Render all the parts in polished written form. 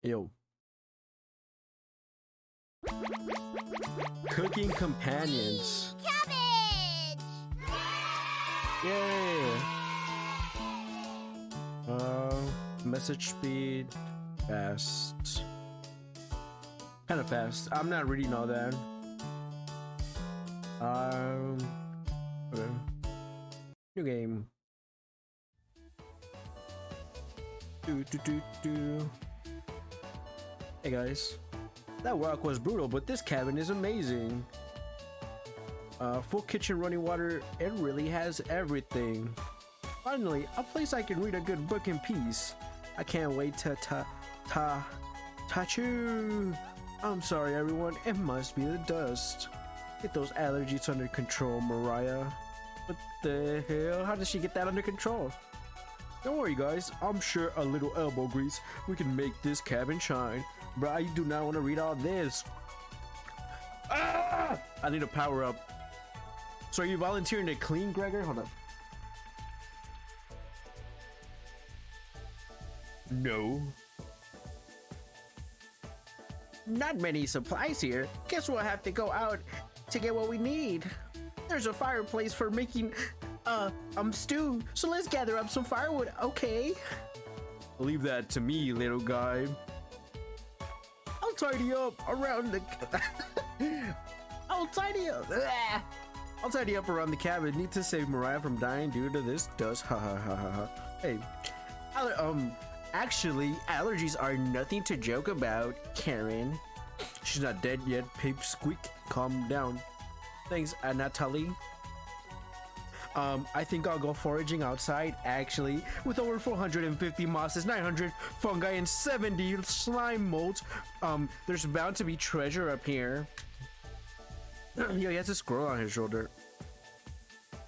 Yo. Cooking companions. Cabbage! Yeah. Message speed, fast. Kind of fast. I'm not reading all that. Okay. New game. Hey guys. That walk was brutal, but this cabin is amazing. Full kitchen, running water, it really has everything. Finally, a place I can read a good book in peace. I can't wait to touch you. I'm sorry everyone, it must be the dust. Get those allergies under control, Mariah. What the hell? How does she get that under control? Don't worry guys, I'm sure a little elbow grease, we can make this cabin shine. But I do not want to read all this. Ah! I need a power up. So are you volunteering to clean, Gregor? Hold on. No. Not many supplies here. Guess we'll have to go out to get what we need. There's a fireplace for making stew, so let's gather up some firewood, okay? Leave that to me, little guy. I'll tidy up around the I'll tidy up around the cabin. Need to save Mariah from dying due to this dust. Ha ha ha ha ha. Hey, actually, allergies are nothing to joke about, Karen. She's not dead yet, Pip Squeak. Calm down. Thanks, Natalie. I think I'll go foraging outside, actually. With over 450 mosses, 900 fungi, and 70 slime molds, there's bound to be treasure up here. Yo, he has a squirrel on his shoulder.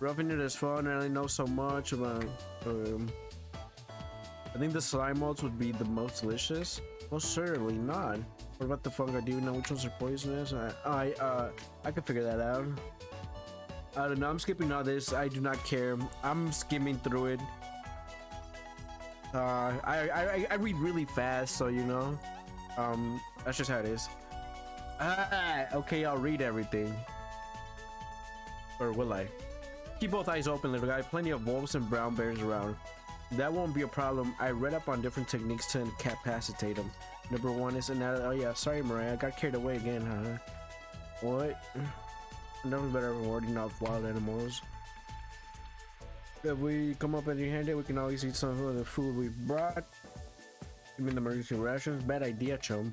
Roughing it is fun, I only know so much about, I think the slime molds would be the most delicious. Most certainly not. What about the fungi? Do you know which ones are poisonous? I can figure that out. I don't know, I'm skipping all this. I do not care. I'm skimming through it. I read really fast, so you know. That's just how it is. Okay, I'll read everything. Or will I? Keep both eyes open, little guy. Plenty of wolves and brown bears around. That won't be a problem. I read up on different techniques to incapacitate them. Number one is another. Oh yeah, sorry Mariah, I got carried away again, huh? What? Nothing better than warding off wild animals. If we come up empty-handed, we can always eat some of the food we brought. Give me the emergency rations. Bad idea, chum.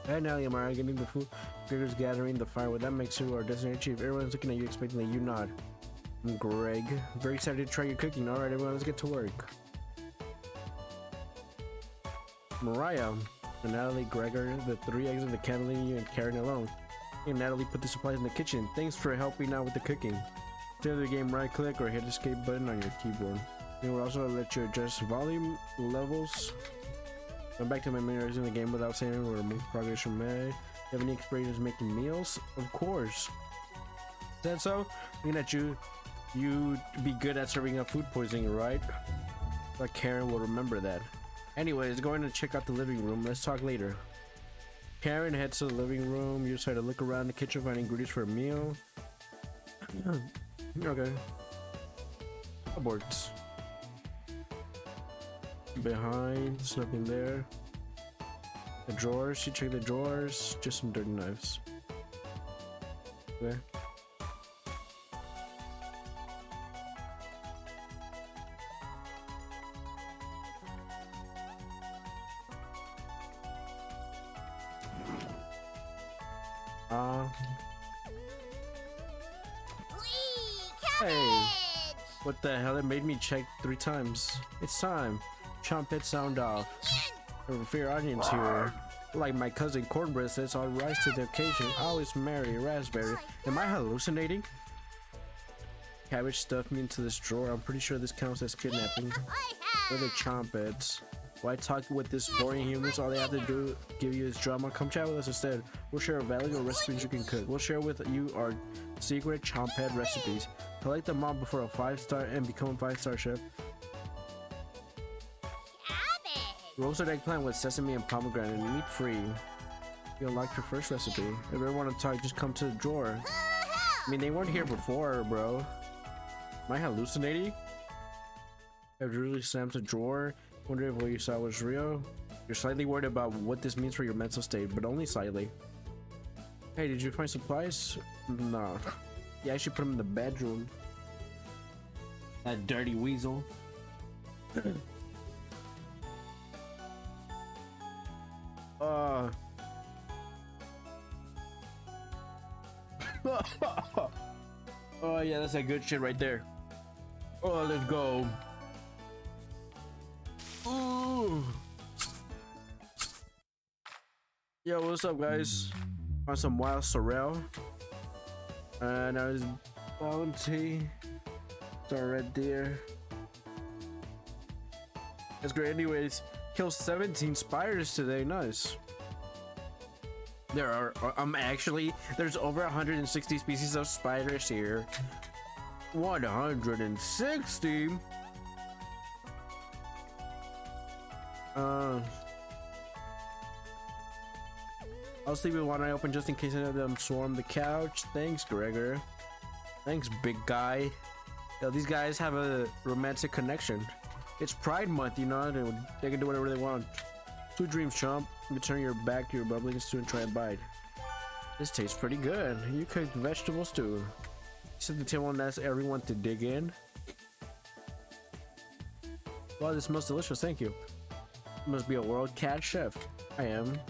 Hey, Nelly and Mariah, getting the food. Gregor's gathering the firewood. That makes you our designated chief. Everyone's looking at you, expecting that you nod. I'm Greg. Very excited to try your cooking. All right, everyone, let's get to work. Mariah and Natalie, Gregor, the three eggs in the cabin, leaving you and Karen alone. And Natalie put the supplies in the kitchen. Thanks for helping out with the cooking. To the game, right click or hit the escape button on your keyboard. It will also let you adjust volume levels. Went back to my menus in the game without saving or remove progress from me. You have any experience making meals? Of course. Said so? Looking at you, you'd be good at serving up food poisoning, right? But Karen will remember that. Anyways, going to check out the living room. Let's talk later. Karen heads to the living room. You decide to look around the kitchen, find ingredients for a meal. Okay. Cupboards. Behind, there's nothing there. The drawers, you check the drawers. Just some dirty knives. Okay. Hey, what the hell? It made me check 3 times. It's time. Trumpet sound off. Fair audience here. Like my cousin Cornbread says, I'll rise to the occasion. Always marry raspberry. Am I hallucinating? Cabbage stuffed me into this drawer. I'm pretty sure this counts as kidnapping. Where the chompets? Why talk with this boring humans? All they have to do give you is drama. Come chat with us instead. We'll share valuable recipes you can cook. We'll share with you our secret chompet recipes. Collect them all before a 5-star and become a 5-star chef. Cabbage! Roasted eggplant with sesame and pomegranate, meat free. You unlocked your first recipe. If you ever want to talk, just come to the drawer. I mean, they weren't here before, bro. Am I hallucinating? I really slammed the drawer. Wonder if what you saw was real. You're slightly worried about what this means for your mental state, but only slightly. Hey, did you find supplies? No. Yeah, I should put them in the bedroom. That dirty weasel. Oh yeah, that's that good shit right there. Oh, let's go. Ooh. Yo, what's up, guys? On some wild sorrel, and I was bounty. It's our red deer. That's great. Anyways, killed 17 spiders today. Nice. There are actually there's over 160 species of spiders here. 160. I'll sleep with one eye open just in case any of them swarm the couch. Thanks, Gregor. Thanks, big guy. Yo, these guys have a romantic connection. It's Pride Month, you know. They can do whatever they want. Sweet dreams, chump. You turn your back to your bubbling stew and try and bite. This tastes pretty good. You cooked vegetable stew. Set the table and ask everyone to dig in. Wow, this smells delicious. Thank you. You must be a world cat chef. I am.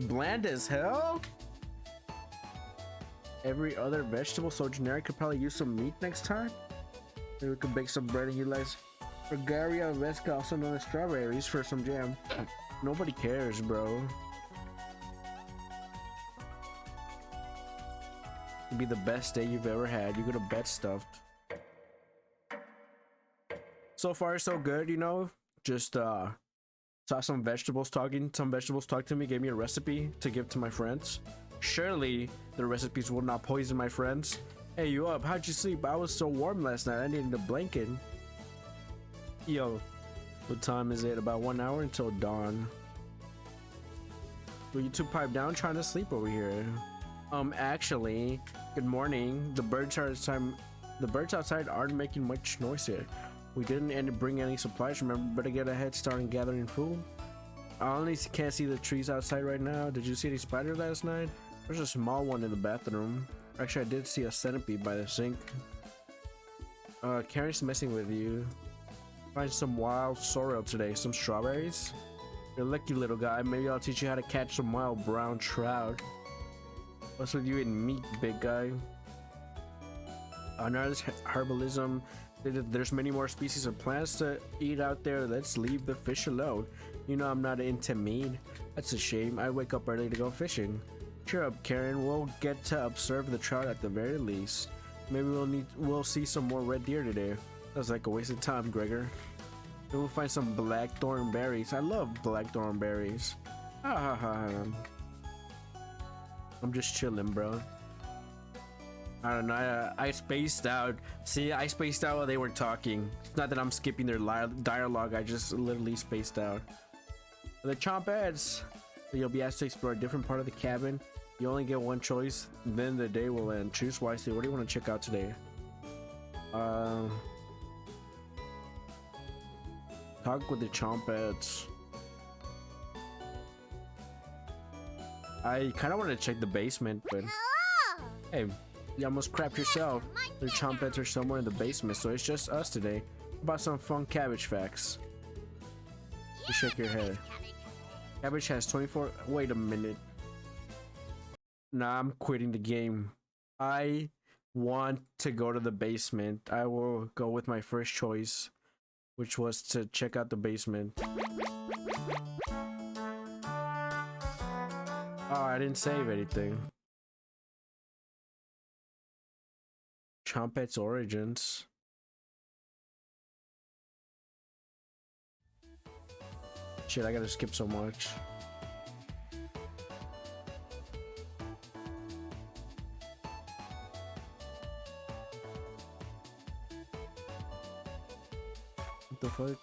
Bland as hell. Every other vegetable so generic. Could probably use some meat next time. Maybe we could bake some bread and utilize Fragaria Vesca, also known as strawberries, for some jam. Nobody cares, bro. It'd be the best day you've ever had. You go to bed stuffed. So far, so good, you know. Just saw some vegetables talking. Some vegetables talked to me, gave me a recipe to give to my friends. Surely the recipes will not poison my friends. Hey, you up? How'd you sleep? I was so warm last night. I needed a blanket. Yo, what time is it? About 1 hour until dawn. Will you two pipe down? Trying to sleep over here. Actually, good morning. The birds outside aren't making much noise here. We didn't bring any supplies, remember? Better get a head start in gathering food. I only can't see the trees outside right now. Did you see any spiders last night? There's a small one in the bathroom. Actually, I did see a centipede by the sink. Karen's messing with you. Find some wild sorrel today. Some strawberries? You're a lucky little guy. Maybe I'll teach you how to catch some wild brown trout. What's with you eating meat, big guy? Another herbalism. There's many more species of plants to eat out there. Let's leave the fish alone. You know I'm not into meat. That's a shame. I wake up early to go fishing. Cheer up, Karen. We'll get to observe the trout at the very least. Maybe we'll see some more red deer today. That's like a waste of time, Gregor. Then we'll find some blackthorn berries. I love blackthorn berries. I'm just chilling, bro. I don't know. I spaced out. See, I spaced out while they were talking. It's not that I'm skipping their dialogue. I just literally spaced out. For the chompettes, you'll be asked to explore a different part of the cabin. You only get one choice, then the day will end. Choose wisely. What do you want to check out today? Talk with the chompettes. I kind of want to check the basement, but hey, you almost crapped yourself. The chompettes are somewhere in the basement, so it's just us today. How about some fun cabbage facts? You shake your head. Cabbage has 24. Wait a minute. Nah, I'm quitting the game. I want to go to the basement. I will go with my first choice, which was to check out the basement. Oh, I didn't save anything. Chompet's origins. Shit, I gotta skip so much. What the fuck?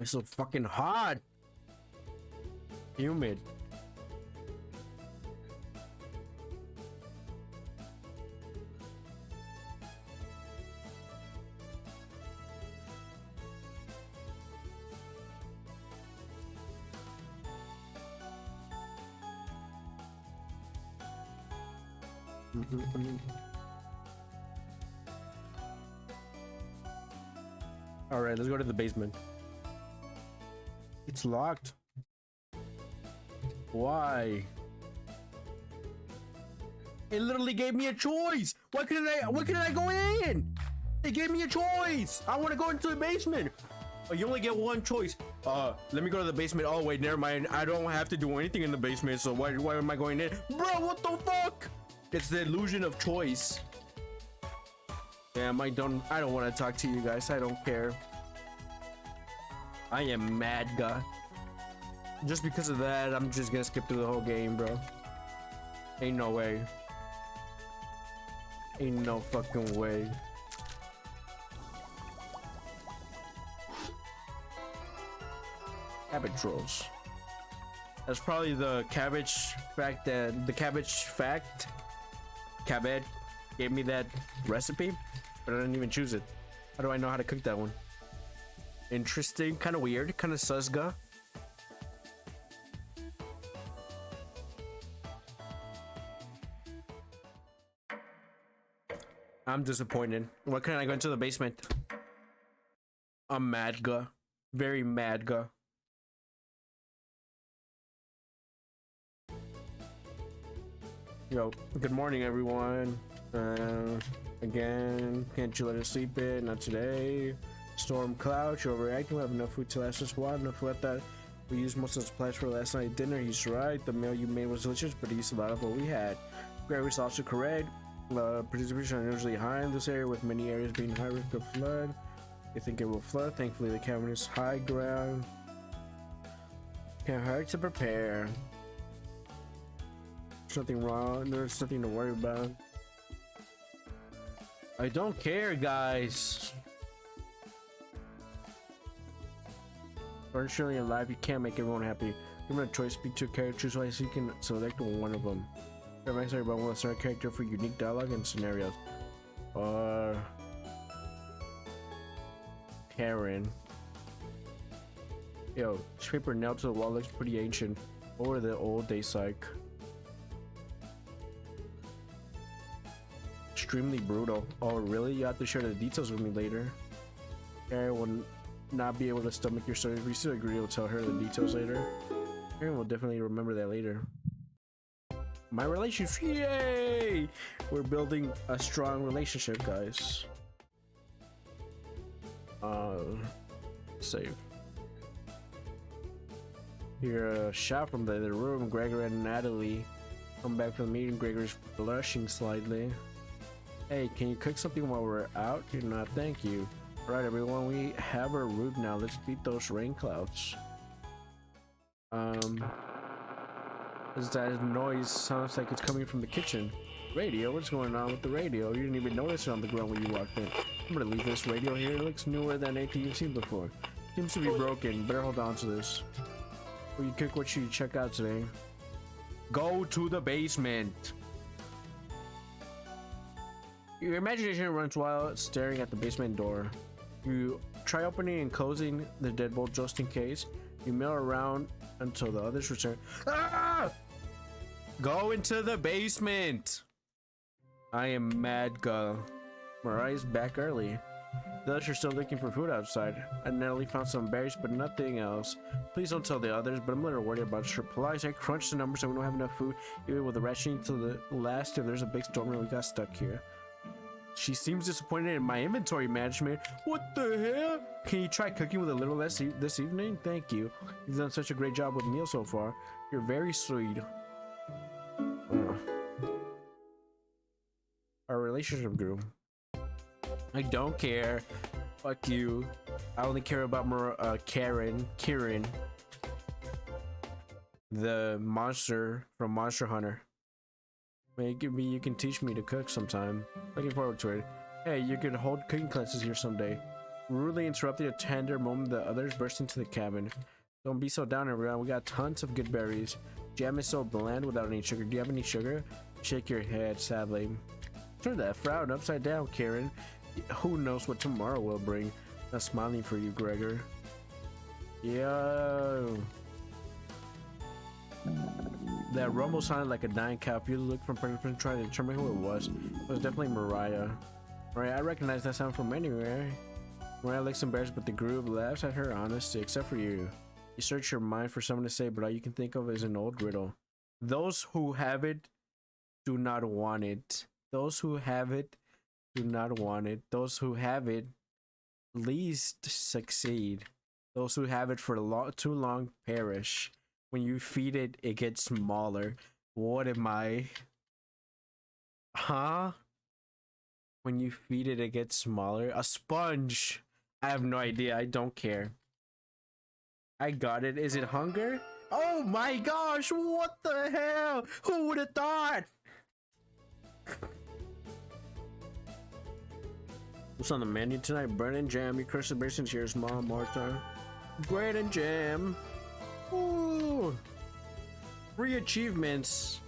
It's so fucking hot. Humid. All right, let's go to the basement. It's locked. Why? It literally gave me a choice. Why couldn't I go in? It gave me a choice. I want to go into the basement. Oh, you only get one choice. Let me go to the basement. Oh wait, never mind. I don't have to do anything in the basement, so why am I going in? Bro, what the fuck? It's the illusion of choice. Damn, I don't want to talk to you guys. I don't care. I am mad, guy. Just because of that, I'm just gonna skip through the whole game, bro. Ain't no way. Ain't no fucking way. Cabbage rolls. That's probably the cabbage fact Cabbage gave me that recipe, but I didn't even choose it. How do I know how to cook that one? Interesting, kind of weird, kind of susga. I'm disappointed. Why couldn't I go into the basement? I'm madga. Very madga. Yo, good morning, everyone. Again, can't you let us sleep in? Not today. Storm Cloud, you're overreacting. We have enough food to last us a while. Enough food that we used most of the supplies for last night's dinner. He's right. The meal you made was delicious, but he used a lot of what we had. Gravy is also correct. Precipitation is usually high in this area, with many areas being high risk of flood. They think it will flood. Thankfully, the cabin is high ground. Can't hurt to prepare. There's nothing wrong. There's nothing to worry about. I don't care, guys. Unfortunately, in life, you can't make everyone happy. Given a choice, speak to a character, choose why, so you can select one of them. Make sure about one start character for unique dialogue and scenarios. Karen. Yo, this paper nailed to the wall looks pretty ancient. Or the old day psych. Extremely brutal. Oh, really? You have to share the details with me later. Karen will not be able to stomach your story. If you still agree, you'll tell her the details later. Karen will definitely remember that later. My relationship, yay! We're building a strong relationship, guys. Save. Hear a shout from the other room. Gregory and Natalie come back from the meeting. Gregory's blushing slightly. Hey, can you cook something while we're out? You're not, thank you. Alright, everyone, we have our route now. Let's beat those rain clouds. That noise sounds like it's coming from the kitchen. Radio? What's going on with the radio? You didn't even notice it on the ground when you walked in. I'm gonna leave this radio here. It looks newer than anything you've seen before. Seems to be broken. Better hold on to this. Will you cook what you check out today? Go to the basement. Your imagination runs wild staring at the basement door. You try opening and closing the deadbolt just in case. You mill around until the others return. Ah! Go into the basement. I am mad girl. Mariah's back early. The others are still looking for food outside. I nearly found some berries, but nothing else. Please don't tell the others, but I'm a little worried about supplies. I crunched the numbers and we don't have enough food, even with the rationing to the last. If there's a big storm and we got stuck here. She seems disappointed in my inventory management. What the hell? Can you try cooking with a little less this evening? Thank you. You've done such a great job with meals so far. You're very sweet. Our relationship grew. I don't care. Fuck you. I only care about Kieran, the monster from Monster Hunter. Maybe you can teach me to cook sometime. Looking forward to it. Hey, you could hold cooking classes here someday. Rudely interrupting a tender moment, the others burst into the cabin. Don't be so down, everyone. We got tons of good berries. Jam is so bland without any sugar. Do you have any sugar? Shake your head sadly. Turn that frown upside down, Karen. Who knows what tomorrow will bring? Not smiling for you, Gregor. Yo. That rumble sounded like a dying cow. If you look from person trying to determine who it was definitely Mariah. Mariah, I recognize that sound from anywhere. Mariah looks embarrassed, but the group laughs at her honesty, except for you. You search your mind for someone to say, but all you can think of is an old riddle. Those who have it do not want it. Those who have it do not want it. Those who have it least succeed. Those who have it for too long perish. When you feed it, it gets smaller. What am I? Huh? When you feed it, it gets smaller. A sponge. I have no idea. I don't care. I got it. Is it hunger? Oh my gosh! What the hell? Who would have thought? What's on the menu tonight? Bread and jam. You curse the basins here, Mom, Martha. Bread and jam. Ooh. Free achievements.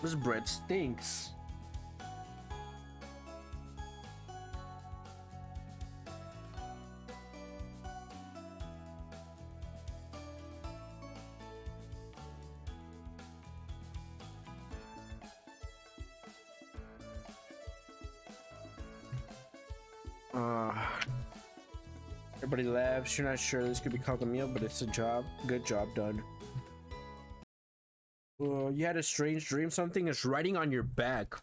This bread stinks. Everybody laughs. You're not sure this could be called a meal, but it's a job. Good job done. You had a strange dream. Something is riding on your back.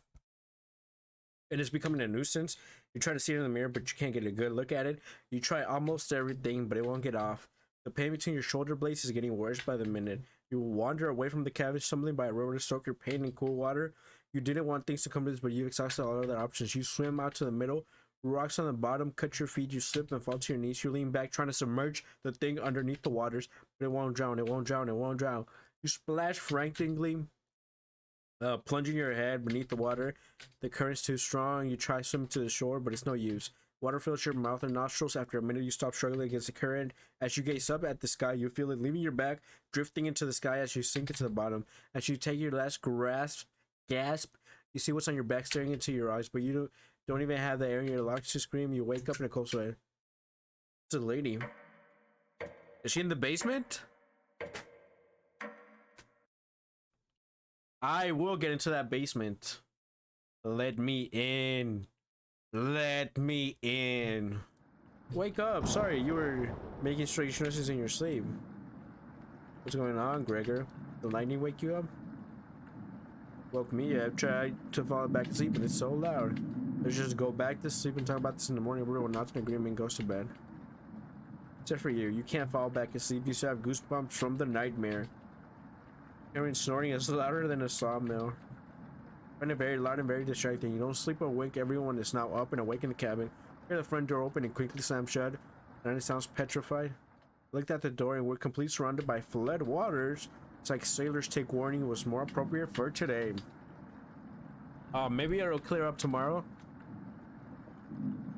And it's becoming a nuisance. You try to see it in the mirror, but you can't get a good look at it. You try almost everything, but it won't get off. The pain between your shoulder blades is getting worse by the minute. You wander away from the cabin, stumbling by a river to soak your pain in cool water. You didn't want things to come to this, but you exhausted all other options. You swim out to the middle. Rocks on the bottom cut your feet. You slip and fall to your knees. You lean back trying to submerge the thing underneath the waters, but it won't drown. It won't drown. It won't drown. You splash frantically, plunging your head beneath the water. The current's too strong. You try swimming to the shore, but it's no use. Water fills your mouth and nostrils. After a minute, you stop struggling against the current. As you gaze up at the sky, you feel it leaving your back, drifting into the sky as you sink into the bottom. As you take your last gasp, you see what's on your back staring into your eyes, but you don't even have the air in your lungs to scream. You wake up in a cold sweat. It's a lady. Is she in the basement? I will get into that basement. Let me in. Let me in. Wake up. Sorry, you were making strange noises in your sleep. What's going on, Gregor? The lightning wake you up? Woke me up. Tried to fall back asleep, but it's so loud. Let's just go back to sleep and talk about this in the morning. Everyone nods in agreement and goes to bed. Except for you. You can't fall back asleep. You still have goosebumps from the nightmare. Hearing snoring is louder than a sawmill. Find it very loud and very distracting. You don't sleep or wake. Everyone is now up and awake in the cabin. Hear the front door open and quickly slam shut. And it sounds petrified. Looked at the door and we're completely surrounded by flood waters. It's like sailors take warning. It was more appropriate for today. Maybe it'll clear up tomorrow.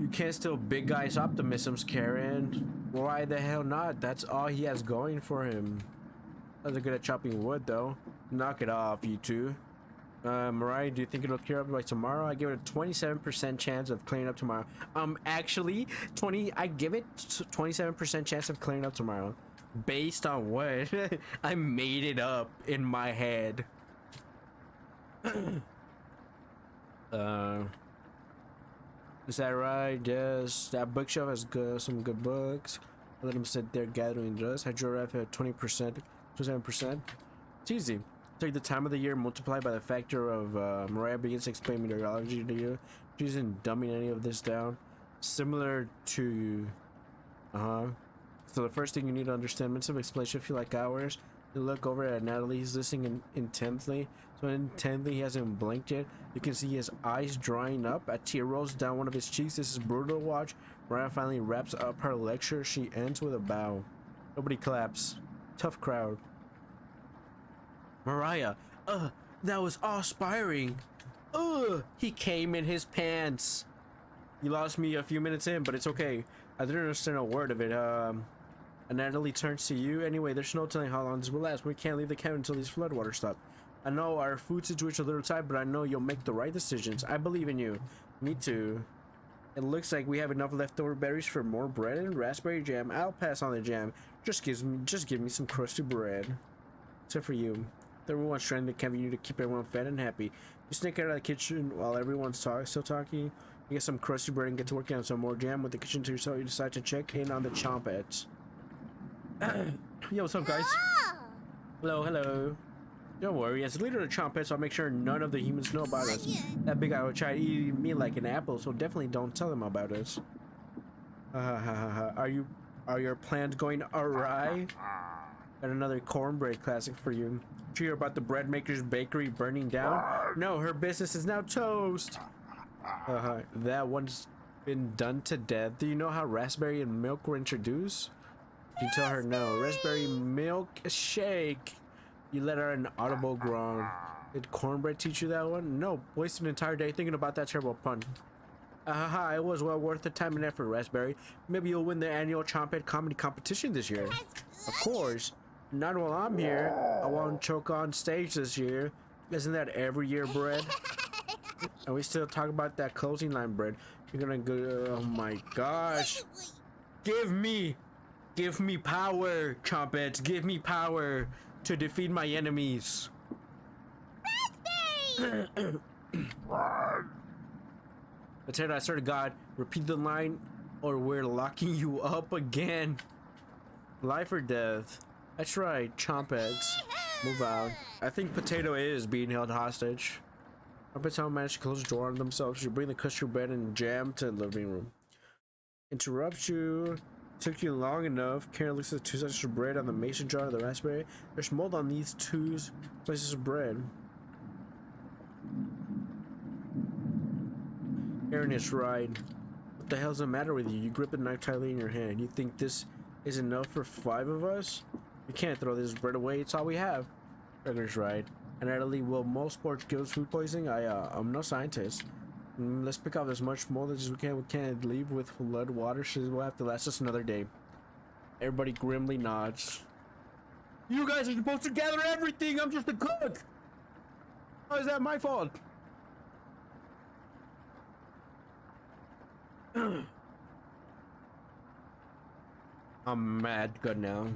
You can't steal big guy's optimisms, Karen. Why the hell not? That's all he has going for him. Doesn't good at chopping wood though. Knock it off, you two. Mariah, do you think it'll clear up by tomorrow? I give it a 27% chance of clearing up tomorrow. Actually, I give it 27% chance of clearing up tomorrow. Based on what? I made it up in my head. Is that right? Yes. That bookshelf has some good books. I let them sit there gathering dust. Had your ref at 20%, 27%. It's easy. Take the time of the year, multiply by the factor of Mariah begins to explain meteorology to you. She isn't dumbing any of this down. Similar to, So the first thing you need to understand, minutes of explanation feel like hours. You look over at Natalie. He's listening intently. So intently, he hasn't blinked yet. You can see his eyes drying up. A tear rolls down one of his cheeks. This is brutal to watch. Mariah finally wraps up her lecture. She ends with a bow. Nobody claps. Tough crowd. Mariah, that was awe-inspiring. He came in his pants. You lost me a few minutes in, but it's okay. I didn't understand a word of it. And Natalie turns to you. Anyway, there's no telling how long this will last. We can't leave the cabin until these floodwaters stop. I know our food situation is a little tight, but I know you'll make the right decisions. I believe in you. Me too. It looks like we have enough leftover berries for more bread and raspberry jam. I'll pass on the jam. Just give me some crusty bread. Except for you. Everyone's trying to convince you to keep everyone fed and happy. You sneak out of the kitchen while everyone's still talking. You get some crusty bread and get to working on some more jam. With the kitchen to yourself, you decide to check in on the Chompets. Yo, what's up, guys? Hello, hello. Don't worry, as the leader of the Chompets, I'll make sure none of the humans know about us. That big guy will try to eat me like an apple, so definitely don't tell him about us. Are your plans going awry? Got another cornbread classic for you. Did you hear about the bread maker's bakery burning down? No, her business is now toast. That one's been done to death. Do you know how raspberry and milk were introduced? You tell her no. Raspberry milk shake. You let her an audible groan. Did cornbread teach you that one? No, wasted an entire day thinking about that terrible pun. It was well worth the time and effort, Raspberry. Maybe you'll win the annual Chompet comedy competition this year. Of course. Not while I'm here. I won't choke on stage this year. Isn't that every year, bread? And we still talk about that closing line, bread. You're gonna go. Oh my gosh. Give me power, Chompets. Give me power to defeat my enemies. Raspberry! Potato, I swear to God, repeat the line or we're locking you up again. Life or death. That's right, Chompets. Move out. I think Potato is being held hostage. Potato managed to close the door on themselves. You bring the custard bread and jam to the living room. Interrupt you. Took you long enough. Karen looks at 2 slices of bread on the mason jar of the raspberry. There's mold on these 2 slices of bread. Karen is right. What the hell's the matter with you? You grip the knife tightly in your hand. You think this is enough for 5 of us? We can't throw this bread away. It's all we have. Gregor's right. And Natalie, will most sports give us food poisoning? I'm no scientist. Let's pick off as much mold as we can. We can't leave with flood water. We'll have to last us another day. Everybody grimly nods. You guys are supposed to gather everything. I'm just a cook. How is that my fault? I'm mad good now.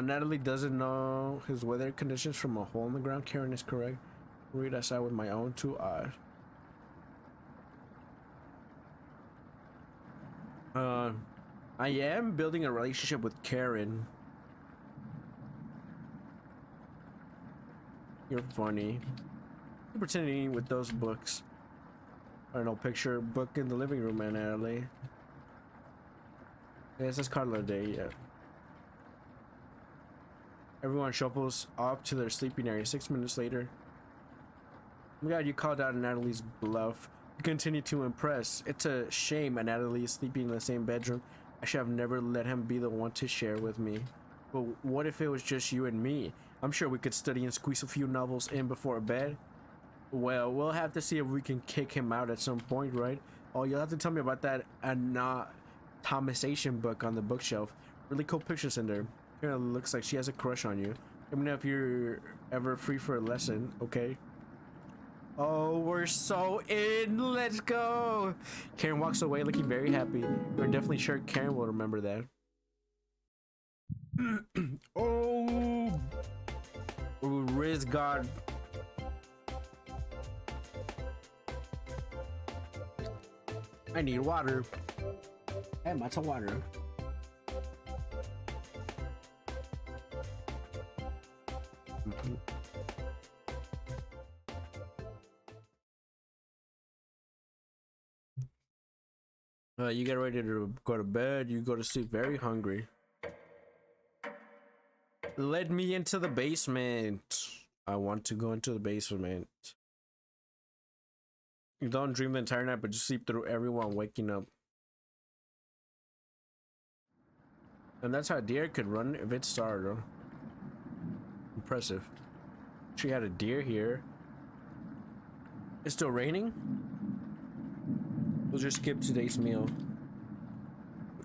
Natalie doesn't know his weather conditions from a hole in the ground. Karen is correct. Read aside with my own 2 eyes. I am building a relationship with Karen. You're funny. You're pretending with those books. I don't know, picture a book in the living room, man, Natalie. Yes, it's Carla Day, yeah. Everyone shuffles off to their sleeping area. 6 minutes later. Oh my God, you called out Natalie's bluff. You continue to impress. It's a shame Natalie is sleeping in the same bedroom. I should have never let him be the one to share with me. But what if it was just you and me? I'm sure we could study and squeeze a few novels in before bed. Well, we'll have to see if we can kick him out at some point, right? Oh, you'll have to tell me about that Thomasation book on the bookshelf. Really cool pictures in there. Kind of looks like she has a crush on you. Let me know if you're ever free for a lesson, okay? Oh, we're so in. Let's go. Karen walks away looking very happy. We're definitely sure Karen will remember that. Oh, Riz God. I need water. Hey, lots of water. You get ready to go to bed. You go to sleep very hungry. Let me into the basement. I want to go into the basement. You don't dream the entire night, but you sleep through everyone waking up. And that's how deer could run if it started. Impressive. She had a deer here. It's still raining? We'll just skip today's meal.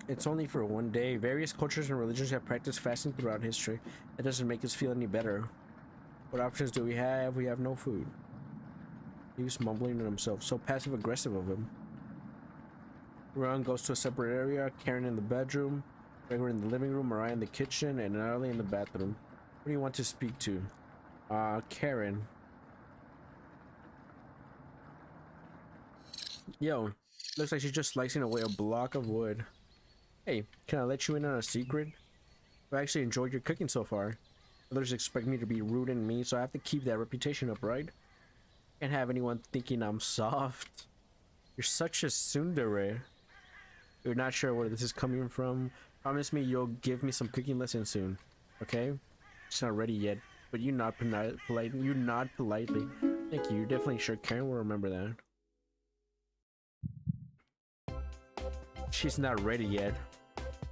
It's only for one day. Various cultures and religions have practiced fasting throughout history. It doesn't make us feel any better. What options do we have? We have no food. He was mumbling to himself, so passive-aggressive of him. Ron goes to a separate area, Karen in the bedroom, Gregor in the living room, Mariah in the kitchen, and Natalie in the bathroom. Who do you want to speak to? Karen. Yo, looks like she's just slicing away a block of wood. Hey, can I let you in on a secret? I've actually enjoyed your cooking so far. Others expect me to be rude and mean, so I have to keep that reputation up, right? Can't have anyone thinking I'm soft. You're such a tsundere. You're not sure where this is coming from. Promise me you'll give me some cooking lessons soon, okay? It's not ready yet, but you nod politely. You nod politely. Thank you. You're definitely sure Karen will remember that. She's not ready yet.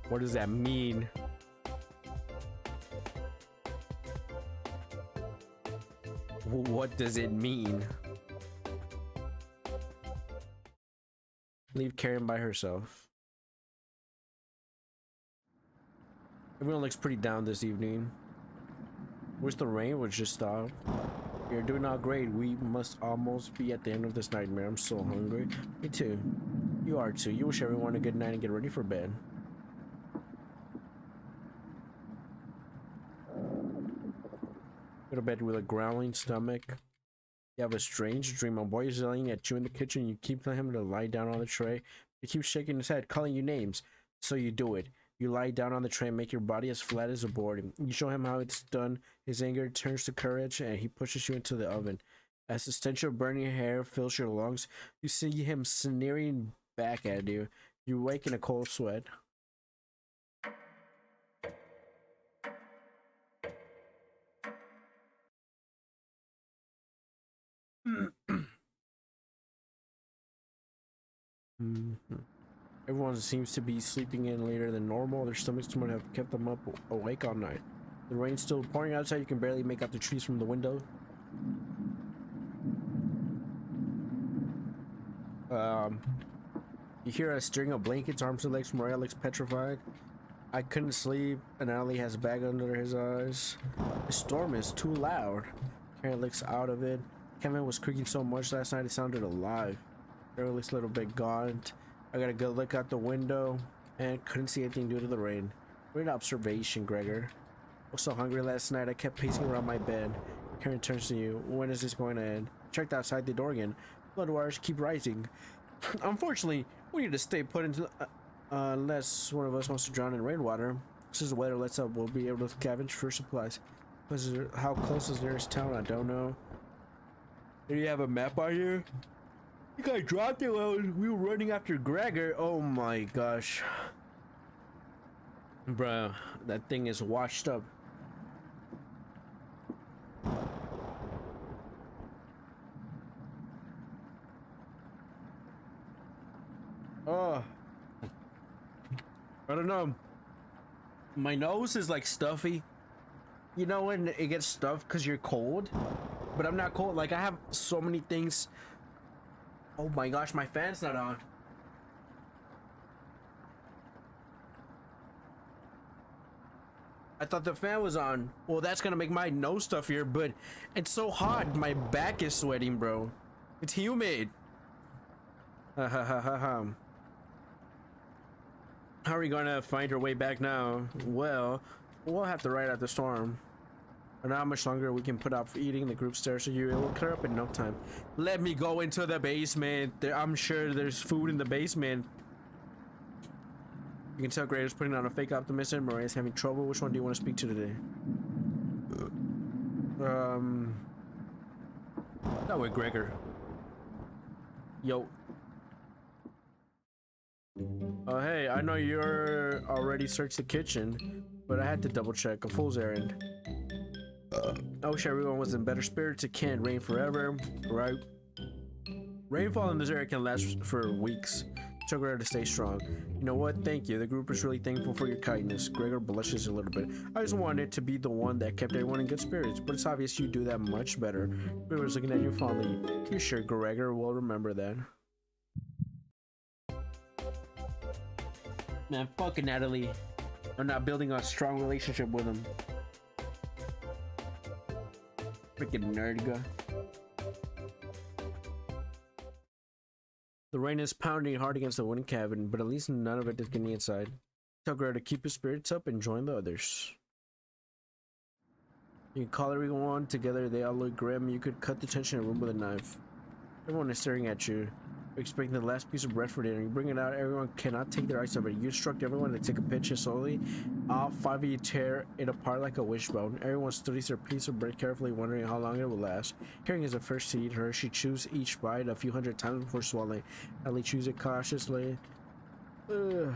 What does that mean? What does it mean? Leave Karen by herself. Everyone looks pretty down this evening. Wish the rain would just stop. You're doing all great. We must almost be at the end of this nightmare. I'm so hungry. Me too. You are too. You wish everyone a good night and get ready for bed. Go to bed with a growling stomach. You have a strange dream. A boy is yelling at you in the kitchen. You keep telling him to lie down on the tray. He keeps shaking his head, calling you names. So you do it. You lie down on the tray and make your body as flat as a board. You show him how it's done. His anger turns to courage and he pushes you into the oven. As the stench of burning hair fills your lungs, you see him sneering back at you. You wake in a cold sweat. Everyone seems to be sleeping in later than normal. Their stomachs might have kept them up awake all night. The rain's still pouring outside. You can barely make out the trees from the window. You hear a string of blankets, arms and legs. Mariah looks petrified. I couldn't sleep, and Ali has a bag under his eyes. The storm is too loud. Karen looks out of it. Kevin was creaking so much last night it sounded alive. Karen looks a little bit gaunt. I got a good look out the window and couldn't see anything due to the rain. Weird observation, Gregor. I was so hungry last night I kept pacing around my bed. Karen turns to you. When is this going to end? Checked outside the door again. Blood wires keep rising. Unfortunately, we need to stay put into unless one of us wants to drown in rainwater. Since the weather lets up, we'll be able to scavenge for supplies. How close is the nearest town? I don't know. Do you have a map on here? I think I dropped it while we were running after Gregor. Oh my gosh. Bruh, that thing is washed up. Oh. I don't know. My nose is like stuffy. You know when it gets stuffed because you're cold? But I'm not cold. Like I have so many things. Oh my gosh, my fan's not on. I thought the fan was on. Well, that's gonna make my nose stuffier, but it's so hot. My back is sweating, bro. It's humid. Ha ha ha ha ha. How are we gonna find our way back now? Well, we'll have to ride out the storm. I don't know how much longer we can put off eating. The group stares at you. It will clear up in no time. Let me go into the basement. I'm sure there's food in the basement. You can tell Grader's putting on a fake optimism. Mariah's having trouble. Which one do you want to speak to today? That way, Gregor. Yo. Oh, hey, I know you're already searched the kitchen, but I had to double check. A fool's errand. I wish everyone was in better spirits. It can't rain forever, right? Rainfall in this area can last for weeks. Tell Gregor to stay strong. You know what? Thank you. The group is really thankful for your kindness. Gregor blushes a little bit. I just wanted to be the one that kept everyone in good spirits, but it's obvious you do that much better. Gregor's looking at you fondly. You sure Gregor will remember that? Man, fucking Natalie. I'm not building a strong relationship with him. Freaking nerd guy. The rain is pounding hard against the wooden cabin, but at least none of it is getting inside. Tell Gregor to keep his spirits up and join the others. You can call everyone together. They all look grim. You could cut the tension in a room with a knife. Everyone is staring at you. You're expecting the last piece of bread for dinner. You bring it out. Everyone cannot take their eyes off it. You instruct everyone to take a pinch and slowly. All five of you tear it apart like a wishbone. Everyone studies their piece of bread carefully, wondering how long it will last. Karen is the first to eat her. She chews each bite a few hundred times before swallowing. Ellie chews it cautiously. Ugh.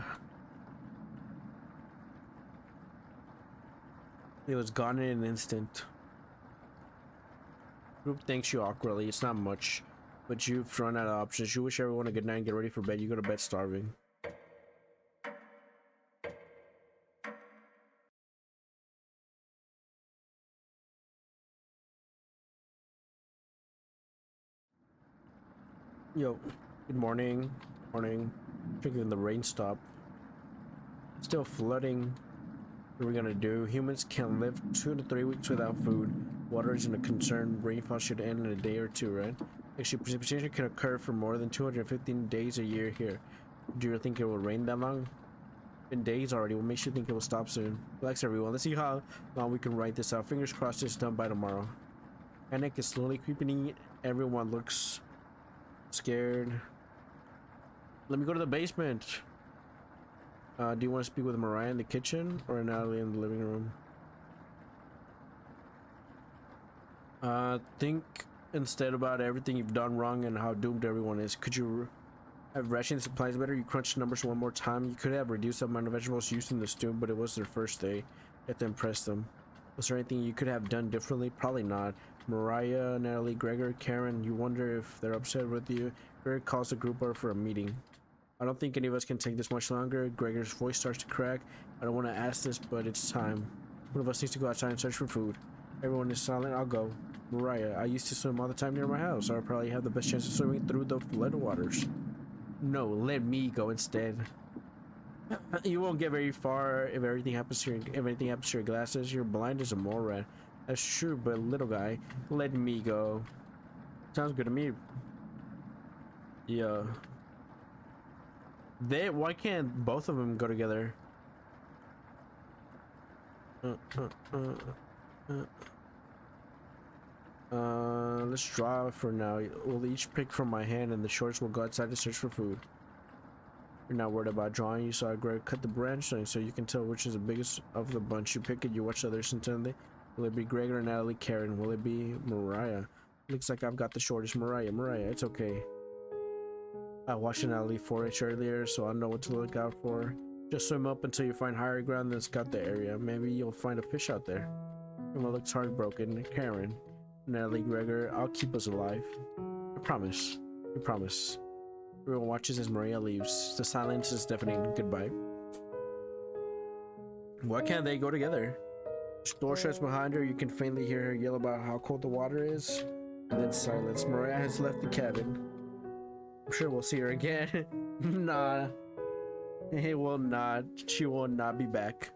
It was gone in an instant. Group thanks you awkwardly. It's not much, but you've run out of options. You wish everyone a good night and get ready for bed. You go to bed starving. Yo, good morning. Morning. Drinking the rain stop. Still flooding. What are we gonna do? Humans can live 2 to 3 weeks without food. Water isn't a concern. Rainfall should end in a day or two, right? Actually, precipitation can occur for more than 215 days a year here. Do you think it will rain that long? In days already. What makes you think it will stop soon? Relax, everyone. Let's see how long we can write this out. Fingers crossed it's done by tomorrow. Panic is slowly creeping in. Everyone looks scared. Let me go to the basement. Do you want to speak with Mariah in the kitchen or Natalie in the living room? Think instead about everything you've done wrong and how doomed everyone is. Could you have ration supplies better? You crunched numbers one more time. You could have reduced the amount of vegetables used in the stew, but it was their first day. You had to impress them. Was there anything you could have done differently? Probably not. Mariah, Natalie, Gregor, Karen, you wonder if they're upset with you. Gregor calls the group over for a meeting. I don't think any of us can take this much longer. Gregor's voice starts to crack. I don't want to ask this, but it's time. One of us needs to go outside and search for food. Everyone is silent. I'll go. Mariah, I used to swim all the time near my house. I'll probably have the best chance of swimming through the flood waters. No, let me go instead. You won't get very far if anything happens to your glasses. You're blind as a mole rat. That's true, but little guy, let me go. Sounds good to me. Yeah. Why can't both of them go together? Let's draw for now. We'll each pick from my hand and the shorts will go outside to search for food. You're not worried about drawing. You saw Greg cut the branch so you can tell which is the biggest of the bunch. You pick it, you watch the others intently. Will it be Gregor, Natalie, Karen? Will it be Mariah? Looks like I've got the shortest. Mariah, it's okay. I watched Natalie forage earlier, so I know what to look out for. Just swim up until you find higher ground, then scout the area. Maybe you'll find a fish out there. Emma looks heartbroken. Karen, Natalie, Gregor, I'll keep us alive. I promise. I promise. Everyone watches as Maria leaves. The silence is deafening. Goodbye. Why can't they go together? Door shuts behind her. You can faintly hear her yell about how cold the water is. And then silence. Maria has left the cabin. I'm sure we'll see her again. Nah. It will not. She will not be back.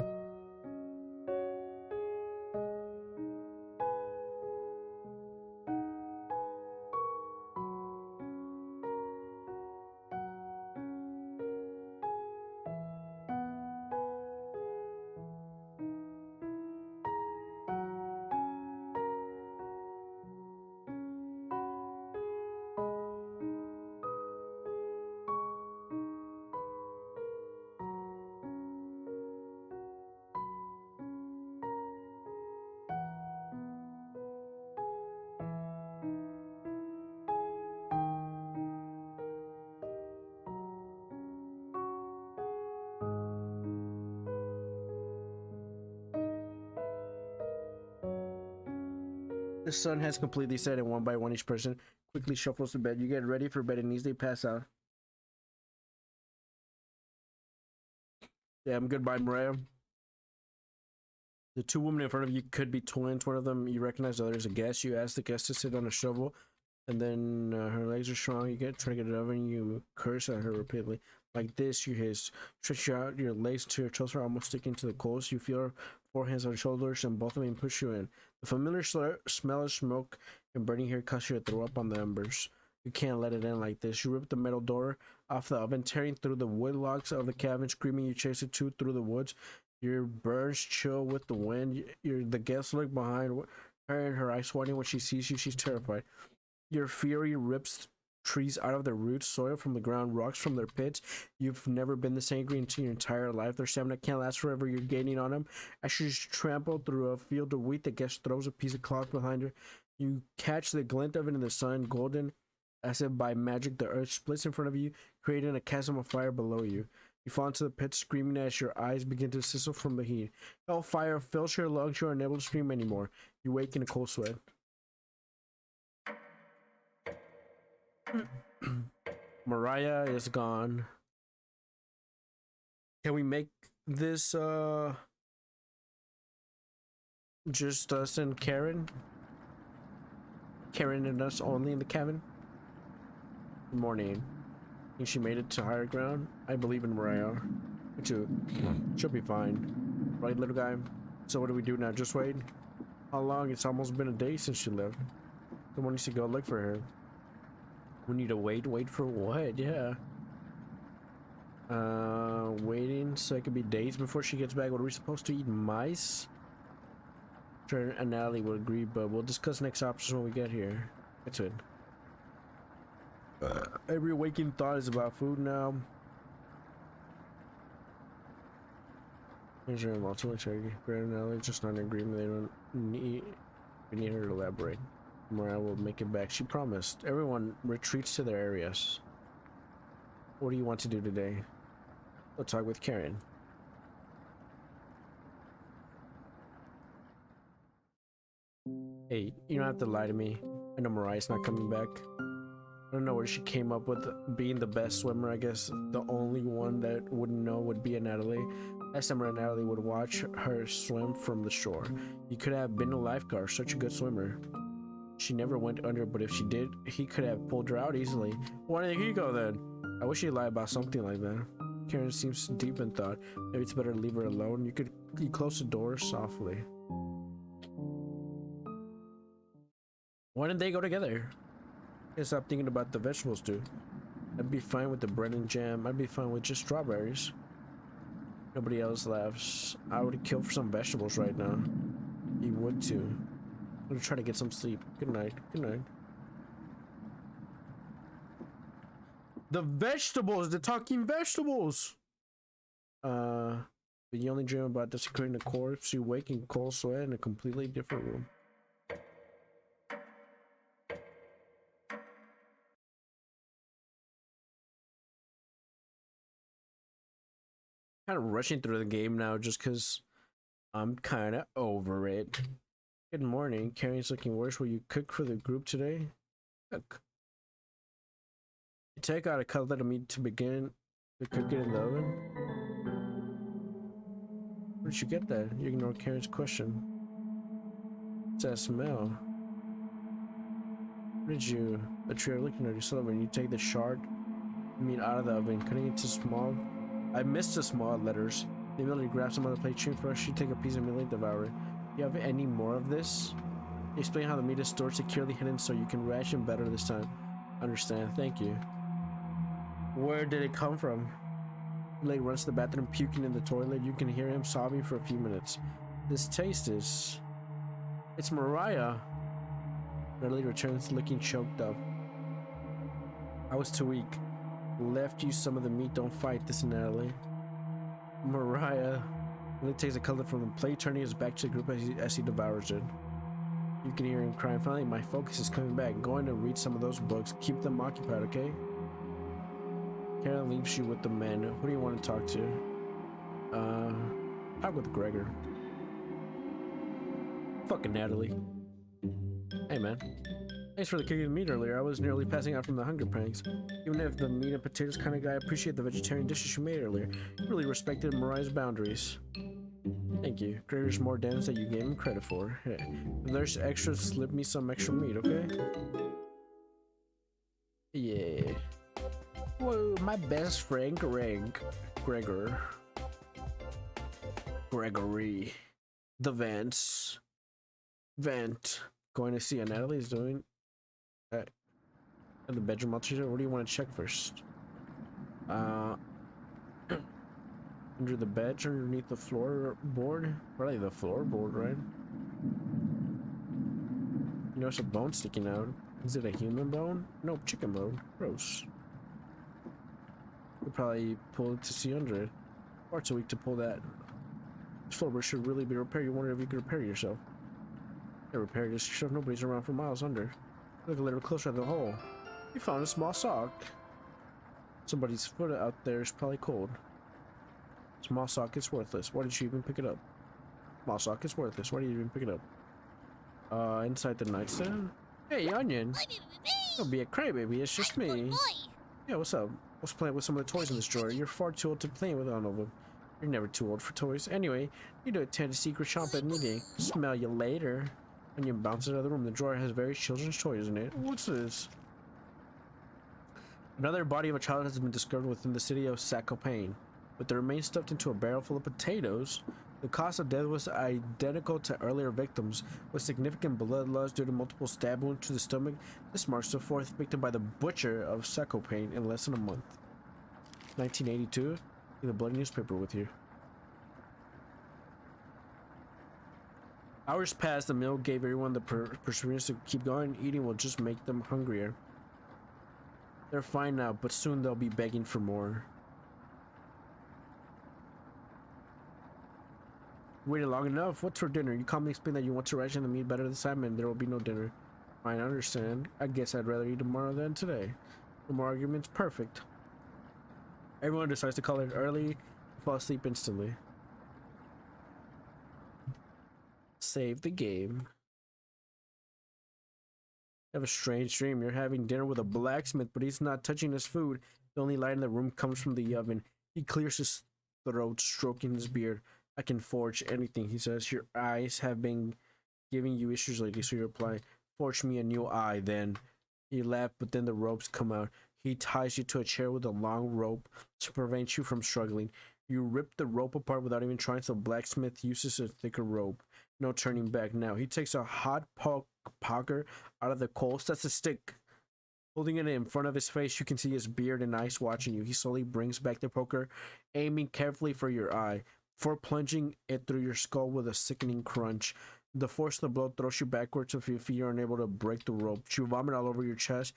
The sun has completely set, and one by one each person quickly shuffles to bed. You get ready for bed and easily pass out. Damn, goodbye, Mariah. The two women in front of you could be twins. One of them you recognize, the other is a guest. You ask the guest to sit on a shovel, and then her legs are strong. You try to get it over, and you curse at her repeatedly. Like this, you hiss. Stretch out your legs to your toes are almost sticking to the coals. You feel her forehands on her shoulders, and both of them push you in. The familiar smell of smoke and burning hair causes you to throw up on the embers. You can't let it in like this. You rip the metal door off the oven, tearing through the wood logs of the cabin. Screaming, you chase it through the woods. Your burns chill with the wind. The guests look behind her, and her eyes widening when she sees you. She's terrified. Your fury rips trees out of their roots, soil from the ground, rocks from their pits. You've never been this angry in your entire life. Their stamina can't last forever. You're gaining on them. As you trample through a field of wheat, the guest throws a piece of cloth behind her. You catch the glint of it in the sun, golden as if by magic. The earth splits in front of you, creating a chasm of fire below you. You fall into the pit, screaming as your eyes begin to sizzle from the heat. Hellfire fills your lungs. You are unable to scream anymore. You wake in a cold sweat. Mariah is gone. Can we make this just us and Karen? Karen and us only in the cabin? Good morning. Think she made it to higher ground? I believe in Mariah. Me too. She'll be fine. Right, little guy? So what do we do now? Just wait? How long? It's almost been a day since she left. Someone needs to go look for her. We need to wait. Wait for what? Yeah. Waiting so it could be days before she gets back. What are we supposed to eat? Mice? Sure, and Natalie would agree, but we'll discuss next options when we get here. That's it. Every waking thought is about food now. Here's your multiple charity. Grant and Natalie just not in agreement. They don't need. We need her to elaborate. Mariah will make it back. She promised. Everyone retreats to their areas. What do you want to do today? We'll talk with Karen. Hey, you don't have to lie to me. I know Mariah's not coming back. I don't know where she came up with being the best swimmer. I guess the only one that wouldn't know would be a Natalie. Last summer, Natalie would watch her swim from the shore. You could have been a lifeguard, such a good swimmer. She never went under, but if she did, he could have pulled her out easily. Why didn't he go then? I wish he'd lie about something like that. Karen seems deep in thought. Maybe it's better to leave her alone. You close the door softly. Why didn't they go together? I stop thinking about the vegetables too. I'd be fine with the bread and jam. I'd be fine with just strawberries. Nobody else laughs. I would kill for some vegetables right now. You would too. I'm gonna try to get some sleep. Good night. Good night. The vegetables! The talking vegetables! But you only dream about desecrating the corpse. You wake in cold sweat in a completely different room. Kind of rushing through the game now just because I'm kind of over it. Good morning. Karen's looking worse. Will you cook for the group today? Cook. You take out a cutlet of meat to begin to cook it in the oven. Where did you get that? You ignore Karen's question. What's that smell? Where did you? The tree are looking at you. So when you take the shard meat out of the oven, cutting it into small. I missed the small letters. The ability to grab some other plate, cheering for us. You take a piece and immediately devour it. You have any more of this? Explain how the meat is stored securely hidden so you can ration better this time. Understand. Thank you. Where did it come from? Blake runs to the bathroom, puking in the toilet. You can hear him sobbing for a few minutes. This taste is... It's Mariah. Natalie returns looking choked up. I was too weak. Left you some of the meat. Don't fight this, Natalie. Mariah. Natalie takes a cutlet from the plate, turning his back to the group as he devours it. You can hear him crying. Finally, my focus is coming back. Going to read some of those books. Keep them occupied, okay? Karen leaves you with the men. Who do you want to talk to? Talk with Gregor. Fucking Natalie. Hey, man. Thanks for the cooking meat earlier. I was nearly passing out from the hunger pangs. Even if the meat and potatoes kind of guy, I appreciate the vegetarian dishes you made earlier. You really respected Mariah's boundaries. Thank you. Gregor's more dense than you gave him credit for. Hey, if there's extra, slip me some extra meat, okay? Yeah. Whoa, my best friend Gregor. Gregory. The Vents. Vent. Going to see how Natalie's doing. In the bedroom altitude. What do you want to check first? Under the bed, underneath the floorboard. Probably the floorboard, right? You notice a bone sticking out. Is it a human bone? Nope, chicken bone. Gross. We'll probably pull it to see under it. Parts a week to pull that. This floorboard should really be repaired. You wonder if you could repair it yourself. Yeah, repair this yourself. Nobody's around for miles under. Look a little closer at the hole. You found a small sock. Somebody's foot out there is probably cold. Small sock is worthless. Why did you even pick it up? Small sock is worthless. Why did you even pick it up? Inside the nightstand? Hey, Onion! Don't be a crybaby, it's just me. Yeah, what's up? Let's play with some of the toys in this drawer. You're far too old to play with all of them. You're never too old for toys. Anyway, you do attend a secret shop at meeting. Smell you later. Onion bounces out of the room. The drawer has various children's toys in it. What's this? Another body of a child has been discovered within the city of Zakopane, with the remains stuffed into a barrel full of potatoes. The cause of death was identical to earlier victims, with significant blood loss due to multiple stab wounds to the stomach. This marks the fourth victim by the butcher of Zakopane in less than a month. 1982. Leave the bloody newspaper with you. Hours passed. The meal gave everyone the perseverance to keep going. Eating will just make them hungrier. They're fine now, but soon they'll be begging for more. Waited long enough. What's for dinner? You calmly explain that you want to ration the meat better this time, and there will be no dinner. Fine, I understand. I guess I'd rather eat tomorrow than today. No more arguments. Perfect. Everyone decides to call it early and fall asleep instantly. Save the game. You have a strange dream. You're having dinner with a blacksmith, but he's not touching his food. The only light in the room comes from the oven. He clears his throat, stroking his beard. I can forge anything, he says. Your eyes have been giving you issues lately, so you reply, forge me a new eye, then. You laugh, but then the ropes come out. He ties you to a chair with a long rope to prevent you from struggling. You rip the rope apart without even trying, so the blacksmith uses a thicker rope. No turning back now. He takes a hot poker out of the coals. That's a stick. Holding it in front of his face, you can see his beard and eyes watching you. He slowly brings back the poker, aiming carefully for your eye, before plunging it through your skull with a sickening crunch. The force of the blow throws you backwards if your feet are unable to break the rope. You vomit all over your chest.